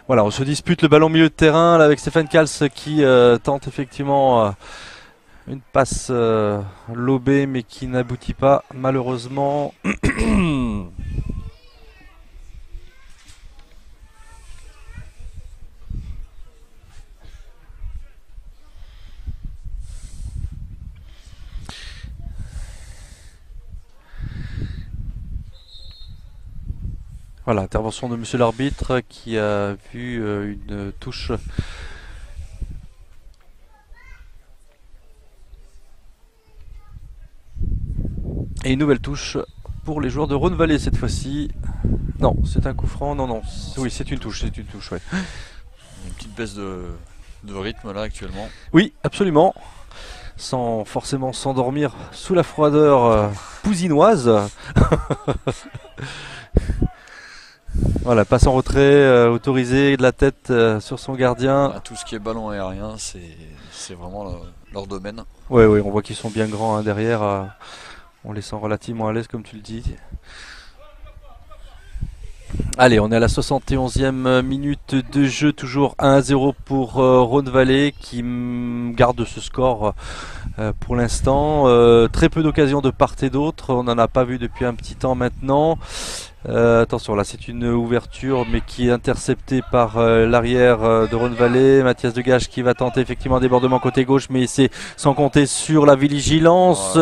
Voilà, on se dispute le ballon milieu de terrain là, avec Stéphane Kals qui tente effectivement une passe lobée mais qui n'aboutit pas malheureusement. Voilà, intervention de monsieur l'arbitre qui a vu une touche. Et une nouvelle touche pour les joueurs de Rhône Vallée cette fois-ci. Non, c'est un coup franc. Non, non. Oui, c'est une touche. C'est une touche, ouais. Une petite baisse de rythme là actuellement. Oui, absolument. Sans forcément s'endormir sous la froideur pousinoise. Voilà, passe en retrait, autorisé de la tête sur son gardien. Tout ce qui est ballon aérien, c'est vraiment leur domaine. Oui, oui, on voit qu'ils sont bien grands derrière. On les sent relativement à l'aise, comme tu le dis. Allez, on est à la 71e minute de jeu, toujours 1-0 pour Rhône Vallée qui garde ce score pour l'instant. Très peu d'occasions de part et d'autre, on n'en a pas vu depuis un petit temps maintenant. Attention, là c'est une ouverture mais qui est interceptée par l'arrière de Rhône Vallée. Mathias Degage qui va tenter effectivement un débordement côté gauche, mais c'est sans compter sur la vigilance.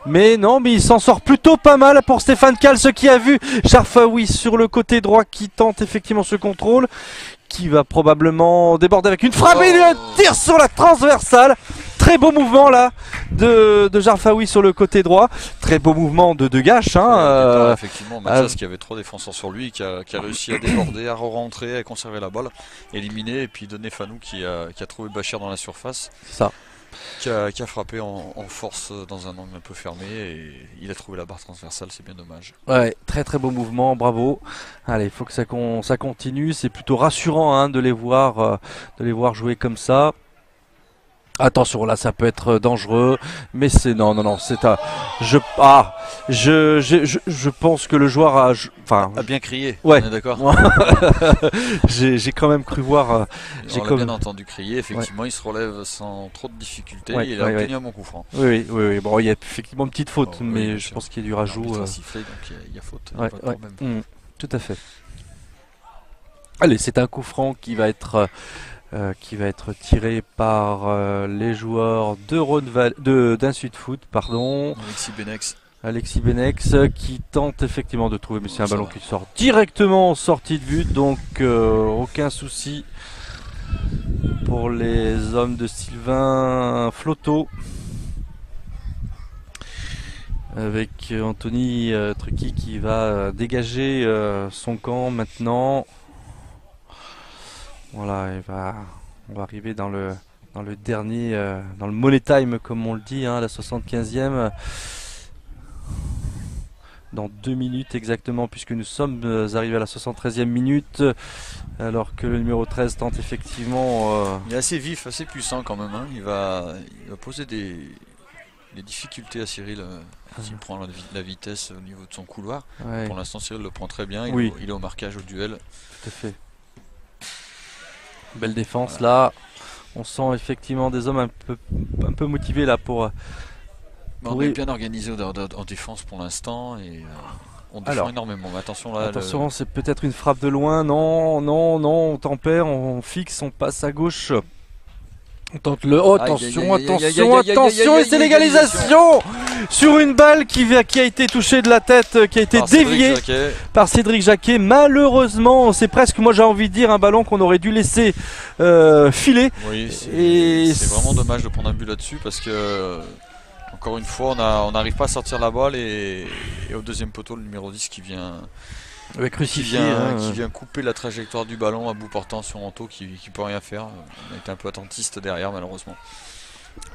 Mais non, mais il s'en sort plutôt pas mal pour Stéphane Kals qui a vu Jarfaoui sur le côté droit qui tente effectivement ce contrôle, qui va probablement déborder avec une frappe et un tir sur la transversale. Très beau mouvement là de Jarfaoui sur le côté droit. Très beau mouvement de Degage. Effectivement, Mathias qui avait 3 défenseurs sur lui, qui a réussi à déborder, à re-rentrer, à conserver la balle, éliminer, et puis donner Fanou qui a trouvé Bachir dans la surface. C'est ça. Qui a frappé en force dans un angle un peu fermé, et il a trouvé la barre transversale, c'est bien dommage. Ouais, très très beau mouvement, bravo. Allez, il faut que ça continue, c'est plutôt rassurant de les voir jouer comme ça. Attention, là ça peut être dangereux, mais c'est non, c'est je pense que le joueur a bien crié. Ouais, on est d'accord. J'ai quand même cru voir. On l'a bien entendu crier. Effectivement, il se relève sans trop de difficultés. Il a obtenu un bon coup franc. Oui. Bon, il y a effectivement une petite faute, mais je pense qu'il y a du rajout. Il a sifflé, donc il y a faute. Tout à fait. Allez, c'est un coup franc qui va être tiré par les joueurs d'Insud Foot, pardon. Alexis Benex qui tente effectivement de trouver, mais c'est un ballon qui sort directement en sortie de but, donc aucun souci pour les hommes de Sylvain Flotto. Avec Anthony Trucchi qui va dégager son camp maintenant. Voilà, on va arriver dans le dernier, dans le money time comme on le dit, la 75e. Dans 2 minutes exactement, puisque nous sommes arrivés à la 73e minute, alors que le numéro 13 tente effectivement... Il est assez vif, assez puissant quand même, Il va poser des difficultés à Cyril s'il prend la vitesse au niveau de son couloir. Ouais. Pour l'instant, Cyril le prend très bien, il est au marquage, au duel. Tout à fait. Belle défense là, on sent effectivement des hommes un peu motivés là pour... On est bien organisé en défense pour l'instant et on défend énormément. Mais attention là. Attention, c'est peut-être une frappe de loin. Non, on tempère, on fixe, on passe à gauche. On tente le. Oh, attention, et c'est l'égalisation sur une balle qui a été touchée de la tête, qui a été déviée par Cédric Jacquet. Malheureusement, c'est presque, moi j'ai envie de dire, un ballon qu'on aurait dû laisser filer. Oui, c'est vraiment dommage de prendre un but là-dessus parce que. Encore une fois, on n'arrive pas à sortir la balle et au deuxième poteau, le numéro 10 qui vient couper la trajectoire du ballon à bout portant sur Anto qui peut rien faire. On a été un peu attentiste derrière malheureusement.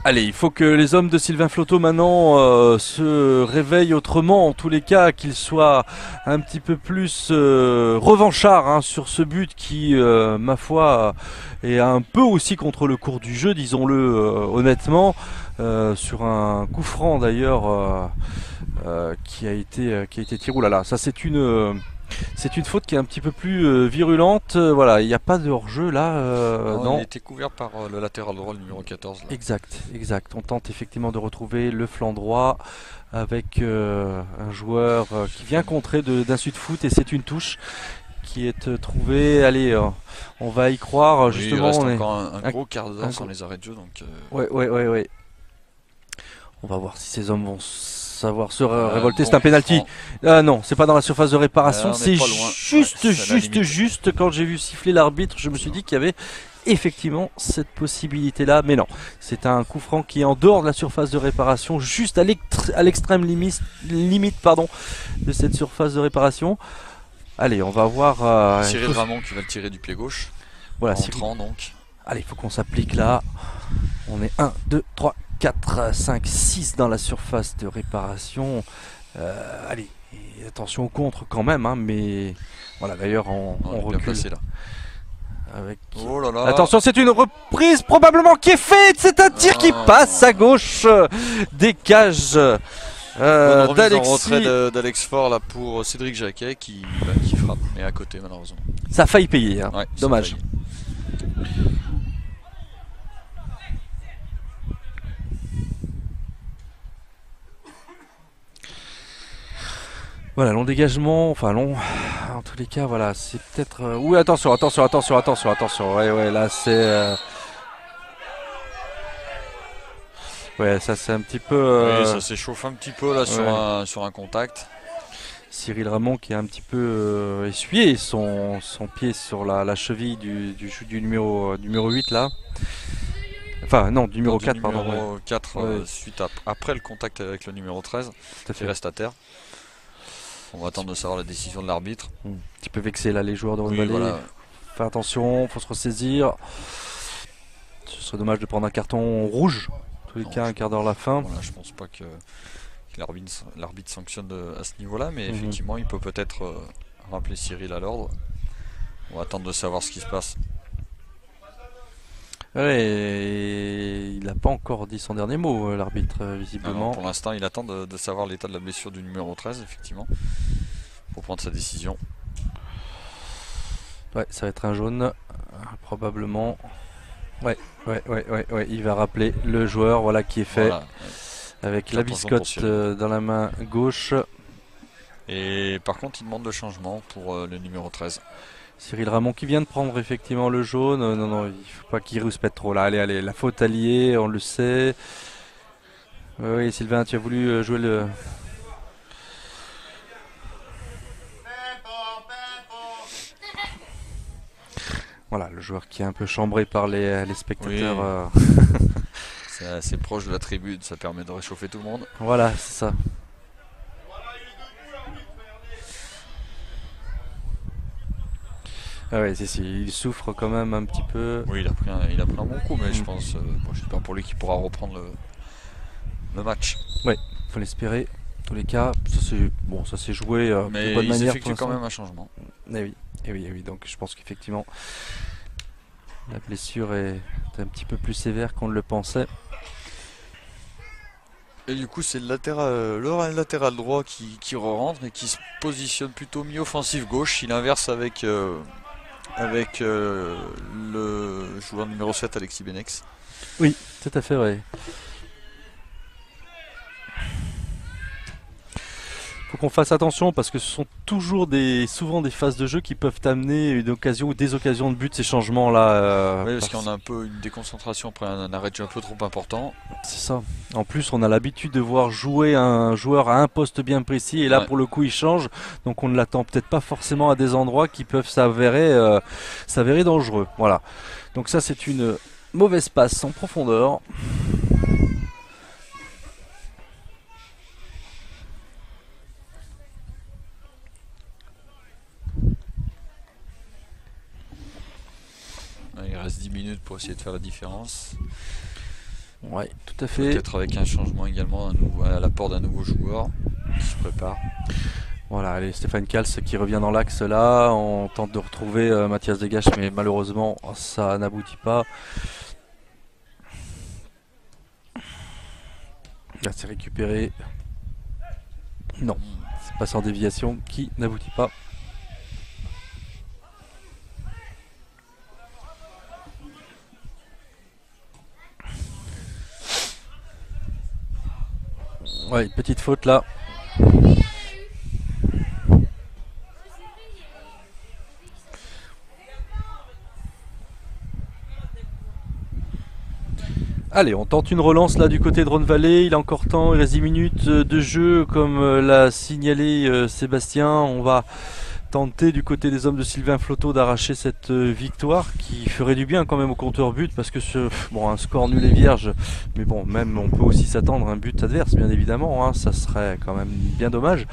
Allez, il faut que les hommes de Sylvain Flotto maintenant se réveillent autrement, en tous les cas qu'ils soient un petit peu plus revanchards sur ce but qui, ma foi, est un peu aussi contre le cours du jeu, disons-le honnêtement, sur un coup franc d'ailleurs qui a été tiré. Ouh là là, ça c'est une faute qui est un petit peu plus virulente. Voilà, il n'y a pas de hors-jeu là. Non. Il a été couvert par le latéral droit, le numéro 14. Là. Exact. On tente effectivement de retrouver le flanc droit avec un joueur qui vient contrer d'Insud Foot et c'est une touche qui est trouvée. Allez, on va y croire. Justement, il reste encore un gros quart d'heure sans les arrêts de jeu. Donc, Ouais. On va voir si ces hommes vont savoir se révolter. C'est un penalty. Non, c'est pas dans la surface de réparation. C'est juste quand j'ai vu siffler l'arbitre, je me suis dit qu'il y avait effectivement cette possibilité-là. Mais non, c'est un coup franc qui est en dehors de la surface de réparation, juste à l'extrême limite de cette surface de réparation. Allez, on va voir... Cyril Ramon qui va le tirer du pied gauche. Voilà, entrant donc. Allez, il faut qu'on s'applique là. On est 1, 2, 3, 4, 5, 6 dans la surface de réparation. Allez, et attention au contre quand même, hein, mais voilà, d'ailleurs on recule. Placé, là. Avec... Oh là là. Attention, c'est une reprise probablement qui est faite. C'est un tir qui passe à gauche des cages d'Alexis. En retrait d'Alex Faure là pour Cédric Jacquet qui frappe, mais à côté malheureusement. Ça a failli payer, hein. Ouais, dommage. Voilà, long dégagement, enfin long, en tous les cas, voilà, c'est peut-être... Oui, attention, ouais, là c'est... Ouais, ça c'est un petit peu... Oui, ça s'échauffe un petit peu là sur un contact. Cyril Ramon qui a un petit peu essuyé son pied sur la cheville du numéro 8 là. Enfin non, du numéro 4 pardon. Numéro 4 suite après le contact avec le numéro 13 qui reste à terre. On va attendre de savoir la décision de l'arbitre. Un petit peu vexé là les joueurs de Rhône Vallée. Voilà. Faire attention, faut se ressaisir. Ce serait dommage de prendre un carton rouge. En tous les cas, un quart d'heure la fin. Voilà, je pense pas que l'arbitre sanctionne à ce niveau-là, mais effectivement, il peut peut-être rappeler Cyril à l'ordre. On va attendre de savoir ce qui se passe. Ouais, il n'a pas encore dit son dernier mot, l'arbitre, visiblement. Non, pour l'instant, il attend de savoir l'état de la blessure du numéro 13, effectivement, pour prendre sa décision. Ouais, ça va être un jaune, probablement. Ouais, il va rappeler le joueur, voilà, qui est fait, voilà, avec la biscotte dans la main gauche. Et par contre, il demande le changement pour le numéro 13. Cyril Ramon qui vient de prendre effectivement le jaune. Non, il ne faut pas qu'il rouspète trop là. Allez, la faute alliée, on le sait. Oui, Sylvain, tu as voulu jouer le... Voilà, le joueur qui est un peu chambré par les spectateurs. Oui. C'est assez proche de la tribune, ça permet de réchauffer tout le monde. Voilà, c'est ça. Ah ouais, il souffre quand même un petit peu. Oui, il a pris un bon coup, mais je pense, j'espère pour lui qu'il pourra reprendre le match. Oui, il faut l'espérer. En tous les cas, ça s'est joué mais de bonne manière. Mais il s'effectue quand même un changement. Et oui, donc je pense qu'effectivement, la blessure est un petit peu plus sévère qu'on ne le pensait. Et du coup, c'est le latéral droit qui re-rentre et qui se positionne plutôt mi-offensif gauche. Il inverse avec le joueur numéro 7, Alexis Benex. Oui, tout à fait, oui. Faut qu'on fasse attention parce que ce sont toujours souvent des phases de jeu qui peuvent amener une occasion ou des occasions de but, ces changements-là. Oui, parce qu'on a un peu une déconcentration après un arrêt de jeu un peu trop important. C'est ça. En plus, on a l'habitude de voir jouer un joueur à un poste bien précis et là, pour le coup, il change. Donc, on ne l'attend peut-être pas forcément à des endroits qui peuvent s'avérer dangereux. Voilà. Donc ça, c'est une mauvaise passe en profondeur. Il reste 10 minutes pour essayer de faire la différence. Ouais, tout à fait. Peut-être avec un changement également à l'apport d'un nouveau joueur qui se prépare. Voilà, allez, Stéphane Kals qui revient dans l'axe là. On tente de retrouver Mathias Degache, mais malheureusement, ça n'aboutit pas. Là, c'est récupéré. Non, c'est passe en déviation qui n'aboutit pas. Ouais, une petite faute là. Allez, on tente une relance là du côté de Rhône Vallée. Il a encore temps, il reste 10 minutes de jeu comme l'a signalé Sébastien. On va tenter du côté des hommes de Sylvain Flotteau d'arracher cette victoire qui ferait du bien quand même au compteur but parce que bon, un score nul et vierge, mais bon, même on peut aussi s'attendre à un but adverse bien évidemment, hein, ça serait quand même bien dommage,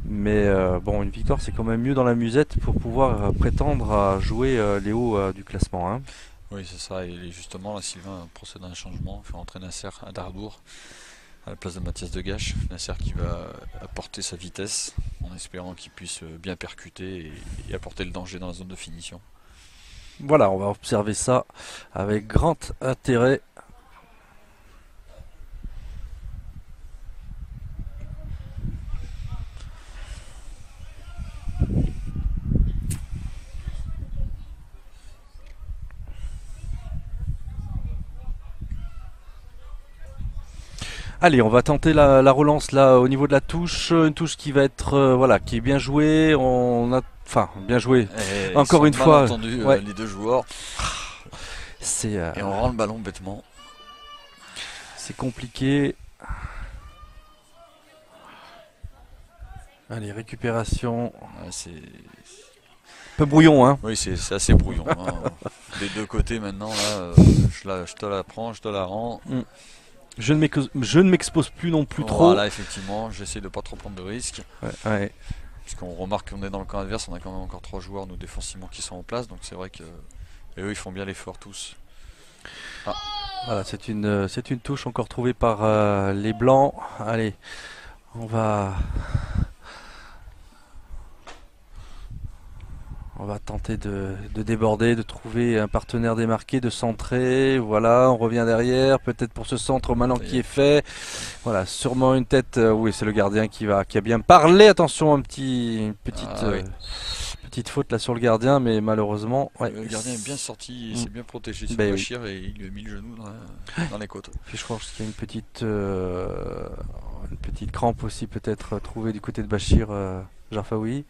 mais bon, une victoire c'est quand même mieux dans la musette pour pouvoir prétendre à jouer les hauts du classement, hein. Oui, c'est ça, et justement là Sylvain procède à un changement, fait rentrer Nasser à Dardour à la place de Mathias Degache. Nasser qui va apporter sa vitesse en espérant qu'il puisse bien percuter et apporter le danger dans la zone de finition. Voilà, on va observer ça avec grand intérêt. Allez, on va tenter la relance là au niveau de la touche, une touche qui va être voilà, qui est bien jouée. Enfin, bien joué. Encore une fois, entendu ouais. Les deux joueurs. Et on rend le ballon bêtement. C'est compliqué. Allez, récupération. Ouais, c'est un peu brouillon, hein. Oui, c'est assez brouillon. Hein. Des deux côtés maintenant, là, je te la prends, je te la rends. Je ne m'expose plus non plus trop. Voilà, effectivement, j'essaie de pas trop prendre de risques. Ouais. Puisqu'on remarque qu'on est dans le camp adverse, on a quand même encore 3 joueurs nous défensivement qui sont en place, donc c'est vrai que eux ils font bien l'effort tous. Ah. Voilà, c'est une touche encore trouvée par les blancs. Allez, on va tenter de déborder, de trouver un partenaire démarqué, de centrer. Voilà, on revient derrière, peut-être pour ce centre maintenant qui est fait. Voilà, sûrement une tête. Oui, c'est le gardien qui a bien parlé. Attention, une petite faute là sur le gardien, mais malheureusement. Ouais. Le gardien est bien sorti, il s'est bien protégé sur Bachir et il lui a mis le genou dans les côtes. Puis je crois qu'il y a une petite crampe aussi peut-être trouvée du côté de Bachir Jarfaoui.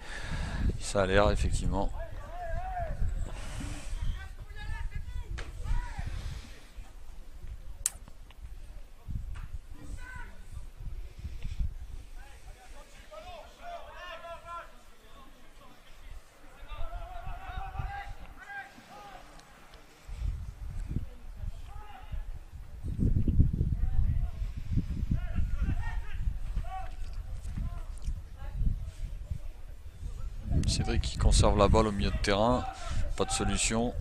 Ça a l'air effectivement. Cédric qui conserve la balle au milieu de terrain, pas de solution.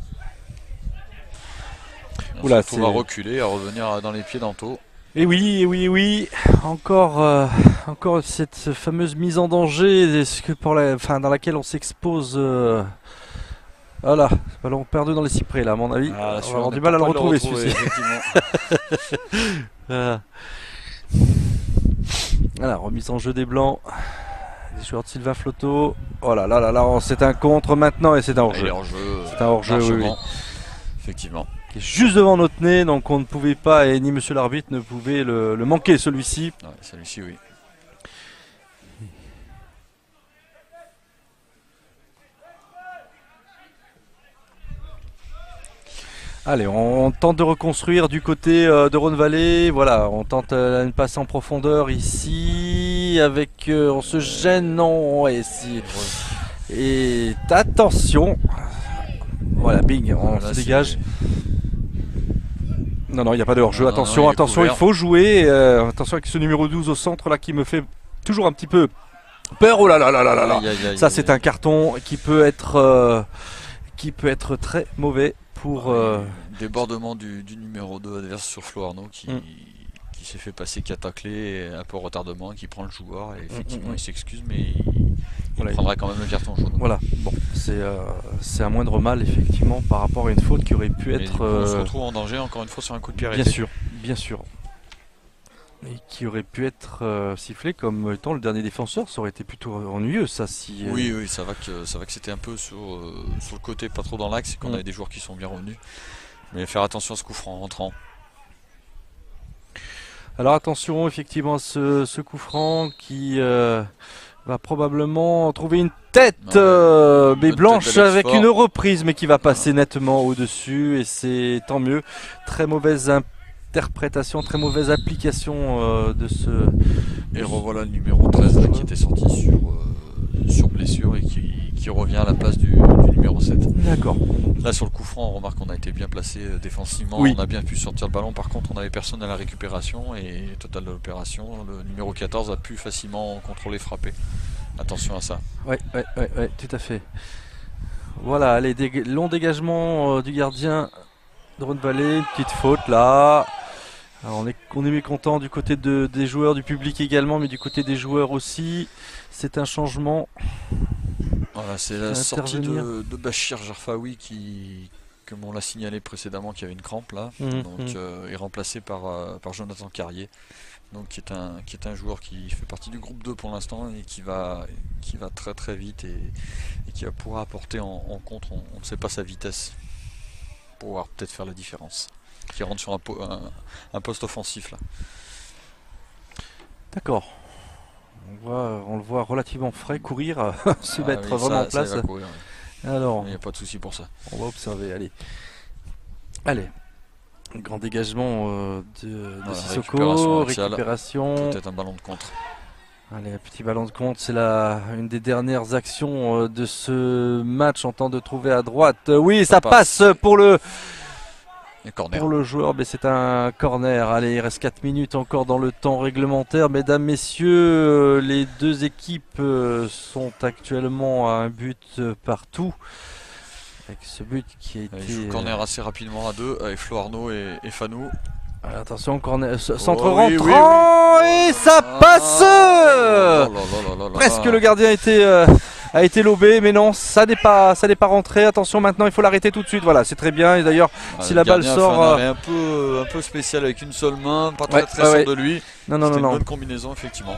On va reculer, à revenir dans les pieds d'Anto. Et oui, encore cette fameuse mise en danger, dans laquelle on s'expose. Voilà, ballon perdu dans les cyprès là, à mon avis. On va avoir du mal à le retrouver celui-ci. Voilà, remise en jeu des blancs. Les joueurs de Sylvain Flotteau. Oh là là, c'est un contre maintenant et c'est un hors-jeu. C'est un hors-jeu, oui. Effectivement. Qui est juste devant notre nez, donc on ne pouvait pas, et ni monsieur l'arbitre ne pouvait le manquer celui-ci. Ouais, celui-ci, oui. Allez, on tente de reconstruire du côté de Rhône Vallée. Voilà, on tente une passe en profondeur ici. Avec, on se gêne, non. Et attention. Voilà, bing, on se dégage. Non, il n'y a pas de hors-jeu. Attention, il faut jouer. Attention avec ce numéro 12 au centre là qui me fait toujours un petit peu peur. Oh là là. Ça, c'est un carton qui peut être très mauvais. Pour débordement du numéro 2 adverse sur Flo Arnaud qui s'est fait passer, qui a taclé un peu retardement, qui prend le joueur et effectivement il s'excuse mais il prendra quand même le carton jaune. Voilà, bon, c'est un moindre mal effectivement par rapport à une faute qui aurait pu être... on se retrouve en danger encore une fois sur un coup de pied arrêté. Bien sûr. Et qui aurait pu être sifflé comme étant le dernier défenseur, ça aurait été plutôt ennuyeux ça si. Oui, ça va que c'était un peu sur le côté, pas trop dans l'axe, et qu'on avait des joueurs qui sont bien revenus. Mais faire attention à ce coup franc en rentrant. Alors attention effectivement à ce coup franc qui va probablement trouver une tête mais blanche avec une reprise mais qui va passer nettement au-dessus et c'est tant mieux. Très mauvaise interprétation, très mauvaise application de ce... Et revoilà le numéro 13 là, qui était sorti sur blessure et qui revient à la place du numéro 7. D'accord. Là sur le coup franc, on remarque qu'on a été bien placé défensivement, Oui. on a bien pu sortir le ballon, par contre on n'avait personne à la récupération et total de l'opération, le numéro 14 a pu facilement contrôler, frapper. Attention à ça. Ouais, tout à fait. Voilà, allez, long dégagement du gardien de Rhône Vallée, une petite faute là. Alors, on est mécontent du côté des joueurs, du public également, mais du côté des joueurs aussi. C'est un changement. Voilà, c'est la sortie de Bachir Jarfaoui qui, comme on l'a signalé précédemment, qui avait une crampe là, donc est remplacé par Jonathan Carrier, donc qui est un joueur qui fait partie du groupe 2 pour l'instant et qui va très très vite et qui va pouvoir apporter en contre, on ne sait pas sa vitesse, pour pouvoir peut-être faire la différence, qui rentre sur un poste offensif là. D'accord. On le voit relativement frais courir, se mettre vraiment en place. Ça va courir, oui. Alors, il n'y a pas de souci pour ça. On va observer, allez. Grand dégagement de Sissoko, récupération. Peut-être un ballon de contre. Allez, un petit ballon de contre, c'est une des dernières actions de ce match en temps de trouver à droite. Oui, ça passe pour le joueur, mais c'est un corner. Allez, il reste 4 minutes encore dans le temps réglementaire. Mesdames, messieurs, les deux équipes sont actuellement à un but partout. Avec ce but qui a été... Il joue corner assez rapidement à deux avec Flo Arnaud et Fanou. Attention, corner, centre rentrant et ça passe. Presque le gardien a été lobé, mais non, ça n'est pas rentré. Attention, maintenant il faut l'arrêter tout de suite. Voilà, c'est très bien. Et d'ailleurs, si la balle sort, un peu spécial avec une seule main, pas très sûr de lui. Non. C'était une bonne combinaison effectivement.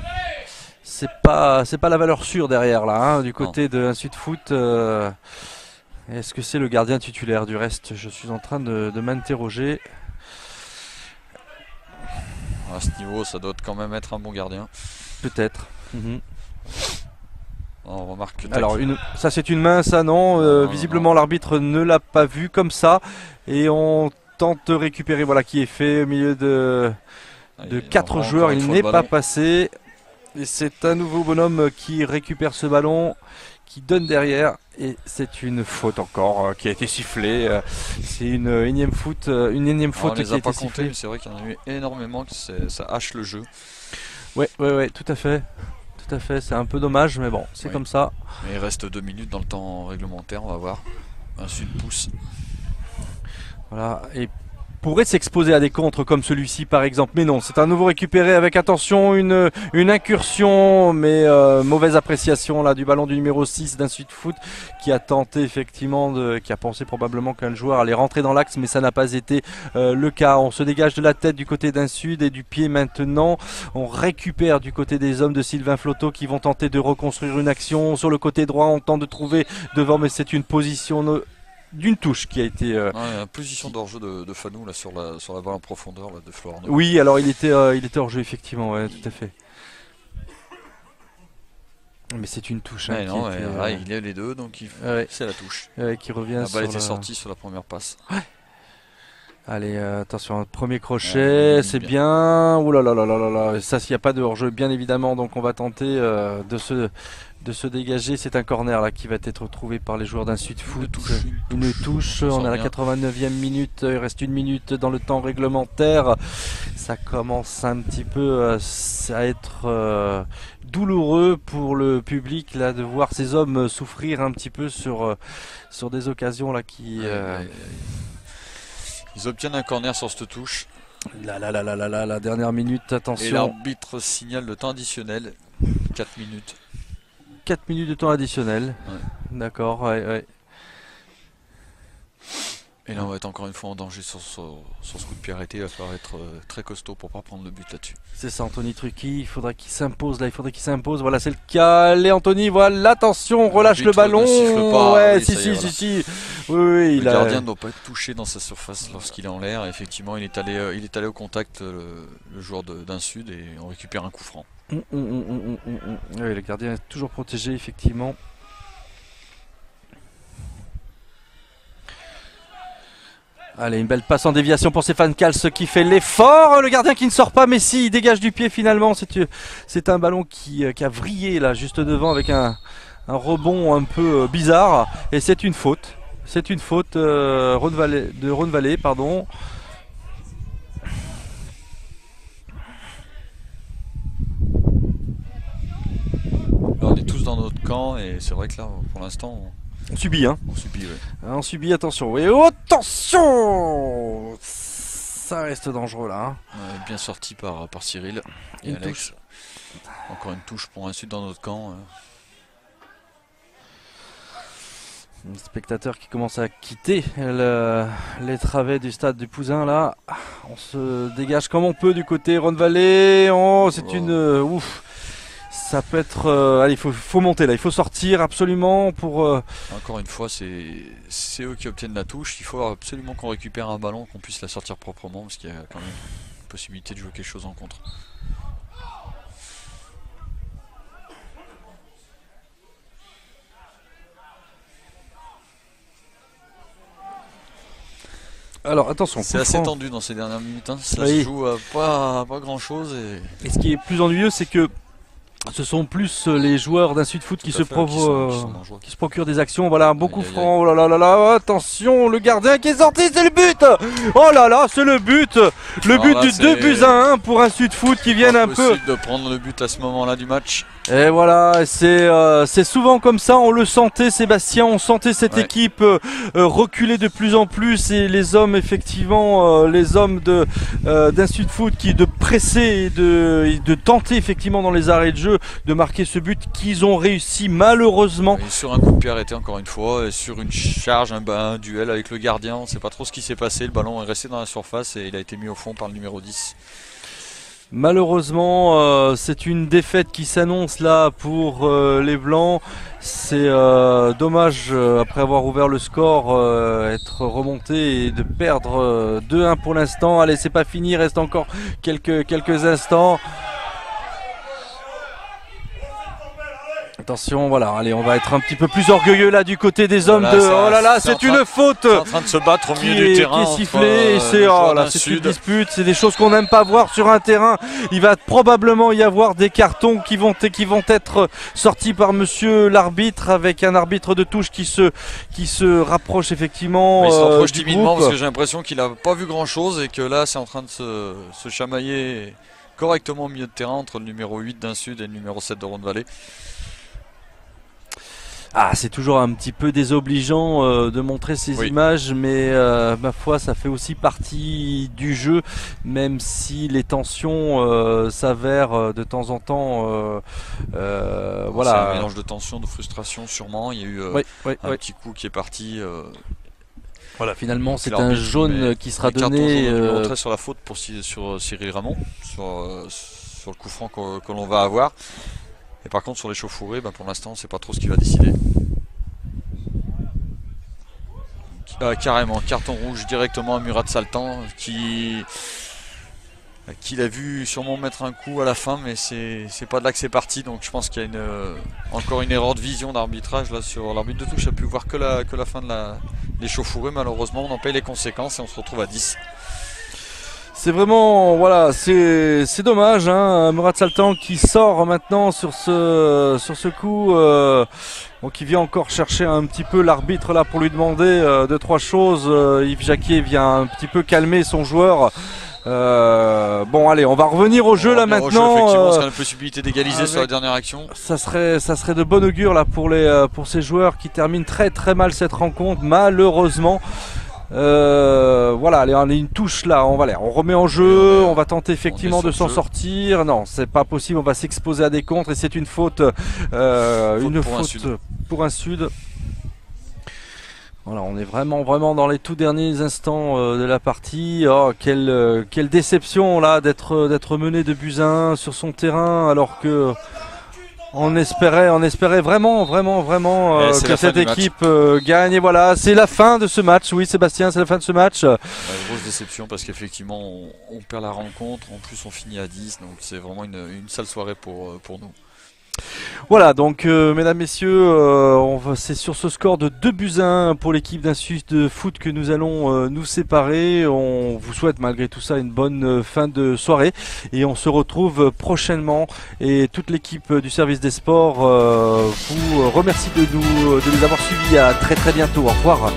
C'est pas la valeur sûre derrière là, hein, du côté de Sud Foot. Est-ce que c'est le gardien titulaire? Du reste, je suis en train de m'interroger. À ce niveau, ça doit quand même être un bon gardien. Peut-être. On remarque que alors, ça c'est une main, ça non. Visiblement, l'arbitre ne l'a pas vu comme ça. Et on tente de récupérer. Voilà qui est fait au milieu de 4 joueurs. Il n'est pas passé. Et c'est un nouveau bonhomme qui récupère ce ballon, qui donne derrière. Et c'est une faute encore qui a été sifflée. C'est une énième faute qui a été sifflée. C'est vrai qu'il y en a eu énormément, que ça hache le jeu. Ouais, tout à fait. Tout à fait, c'est un peu dommage, mais bon, c'est comme ça. Mais il reste 2 minutes dans le temps réglementaire, on va voir. Un sud pouce. Voilà, et pourrait s'exposer à des contres comme celui-ci par exemple, mais non, c'est un nouveau récupéré avec attention, une incursion, mais mauvaise appréciation là du ballon du numéro 6 d'un Sud Foot qui a tenté effectivement, qui a pensé probablement qu'un joueur allait rentrer dans l'axe, mais ça n'a pas été le cas. On se dégage de la tête du côté d'un Sud et du pied maintenant. On récupère du côté des hommes de Sylvain Floto qui vont tenter de reconstruire une action. Sur le côté droit, on tente de trouver devant, mais c'est une position d'une touche qui a été... position d'hors-jeu de Fanou là, sur la balle en profondeur là, de Florent. Oui, alors il était hors-jeu effectivement, ouais, tout à fait. Mais c'est une touche. Il y a les deux, donc c'est la touche. Qui revient la balle était sortie sur la première passe. Allez, attention, premier crochet, c'est bien. Ouh là là là là là, ça s'il n'y a pas de hors-jeu, bien évidemment, donc on va tenter de se dégager. C'est un corner là qui va être trouvé par les joueurs d'un Sud Foot. Une touche. On est à la 89e minute. Il reste 1 minute dans le temps réglementaire. Ça commence un petit peu à être douloureux pour le public là de voir ces hommes souffrir un petit peu sur des occasions là qui. Ils obtiennent un corner sur cette touche. La dernière minute, attention. Et l'arbitre signale le temps additionnel. 4 minutes. 4 minutes de temps additionnel. D'accord, ouais. Et là on va être encore une fois en danger sur ce coup de pied arrêté. Il va falloir être très costaud pour pas prendre le but là-dessus. C'est ça, Anthony Trucchi, il faudrait qu'il s'impose là, voilà c'est le cas. Allez Anthony, voilà, attention, relâche le ballon. Ne siffle pas, ouais, oui, si. Oui, le gardien ne doit pas être touché dans sa surface lorsqu'il est en l'air. Effectivement, il est allé au contact, le joueur d'un Sud, et on récupère un coup franc. Oui, le gardien est toujours protégé effectivement. Allez, une belle passe en déviation pour Stéphane Kals qui fait l'effort. Le gardien qui ne sort pas, mais si, il dégage du pied finalement. C'est un ballon qui a vrillé là, juste devant, avec un rebond un peu bizarre. Et c'est une faute. C'est une faute de Rhône-Vallée, pardon. Là, on est tous dans notre camp et c'est vrai que là, pour l'instant, On subit, hein. on subit. Ouais. On subit, attention. Et attention! Ça reste dangereux là. Hein. Bien sorti par Cyril et Une Alex. touche. Encore une touche pour un sud dans notre camp. Un spectateur qui commence à quitter les travées du stade du Pouzin là. On se dégage comme on peut du côté Rhône-Vallée. Oh, c'est une ouf. Ça peut être. Allez, il faut monter là. Il faut sortir absolument pour. Encore une fois, c'est eux qui obtiennent la touche. Il faut absolument qu'on récupère un ballon, qu'on puisse la sortir proprement, parce qu'il y a quand même une possibilité de jouer quelque chose en contre. Alors attention. C'est assez tendu dans ces dernières minutes. Hein. Ça Oui. se joue à pas grand chose. Et ce qui est plus ennuyeux, c'est que ce sont plus les joueurs d'un Sud Foot qui se procurent des actions. Voilà, un beau coup franc. Oh là là là là, attention, le gardien qui est sorti, c'est le but. Oh là là, c'est le but. Le but du 2-1 pour un Sud Foot qui viennent un peu. De prendre le but à ce moment-là du match. Et voilà, c'est souvent comme ça, on le sentait Sébastien, on sentait cette équipe reculer de plus en plus et les hommes effectivement, les hommes d'un Sud Foot qui de presser et de tenter effectivement dans les arrêts de jeu de marquer ce but qu'ils ont réussi malheureusement. Et sur un coup de pied arrêté encore une fois, et sur une charge, un duel avec le gardien, on ne sait pas trop ce qui s'est passé, le ballon est resté dans la surface et il a été mis au fond par le numéro 10. Malheureusement, c'est une défaite qui s'annonce là pour les Blancs. C'est dommage, après avoir ouvert le score, être remonté et de perdre 2-1 pour l'instant. Allez, c'est pas fini, il reste encore quelques instants. Attention, voilà, allez, on va être un petit peu plus orgueilleux là du côté des hommes de. Oh là là, c'est une faute. C'est en train de se battre au milieu du terrain. Qui est sifflée, c'est une dispute, c'est des choses qu'on n'aime pas voir sur un terrain. Il va probablement y avoir des cartons qui vont être sortis par monsieur l'arbitre, avec un arbitre de touche qui se rapproche effectivement. Il se rapproche du timidement groupe. parce que j'ai l'impression qu'il n'a pas vu grand chose et que là c'est en train de se chamailler correctement au milieu de terrain entre le numéro 8 d'un Sud et le numéro 7 de Rhône-Vallée. Ah, c'est toujours un petit peu désobligeant de montrer ces images, mais ma foi, ça fait aussi partie du jeu, même si les tensions s'avèrent de temps en temps. Voilà. C'est un mélange de tension, de frustration sûrement. Il y a eu un petit coup qui est parti. Voilà, finalement, c'est un jaune qui sera donné. Sur la faute sur Cyril Ramon, sur le coup franc que l'on va avoir. Et par contre sur l'échauffourée, pour l'instant on ne sait pas trop ce qu'il va décider. Carrément, carton rouge directement à Murat Saltan qui l'a vu sûrement mettre un coup à la fin, mais c'est pas de là que c'est parti. Donc je pense qu'il y a encore une erreur de vision d'arbitrage là sur l'arbitre de touche. Il a pu voir que la fin de l'échauffourée. Malheureusement on en paye les conséquences et on se retrouve à 10. C'est vraiment, voilà, c'est dommage, hein, Murat Saltan qui sort maintenant sur ce coup, qui vient encore chercher un petit peu l'arbitre là pour lui demander 2-3 choses. Yves Jacquier vient un petit peu calmer son joueur. Bon, allez, on va revenir au jeu là maintenant. Effectivement, ça a une possibilité d'égaliser sur la dernière action. Ça serait de bon augure là pour ces joueurs qui terminent très très mal cette rencontre, malheureusement. Voilà, allez, on a une touche là, on remet en jeu, on va tenter effectivement de s'en sortir. Non, c'est pas possible, on va s'exposer à des contres et c'est une faute, pour un Sud. Voilà, on est vraiment dans les tout derniers instants de la partie. Oh, quelle déception là d'être mené de buts à 1 sur son terrain, alors que on espérait vraiment que cette équipe gagne. Et voilà, c'est la fin de ce match. Oui, Sébastien, c'est la fin de ce match. Grosse déception parce qu'effectivement, on perd la rencontre. En plus, on finit à 10. Donc, c'est vraiment une sale soirée pour nous. Voilà, donc mesdames, messieurs, c'est sur ce score de 2-1 pour l'équipe d'Insud Foot que nous allons nous séparer. On vous souhaite malgré tout ça une bonne fin de soirée et on se retrouve prochainement. Et toute l'équipe du service des sports vous remercie de nous avoir suivis. À très très bientôt. Au revoir.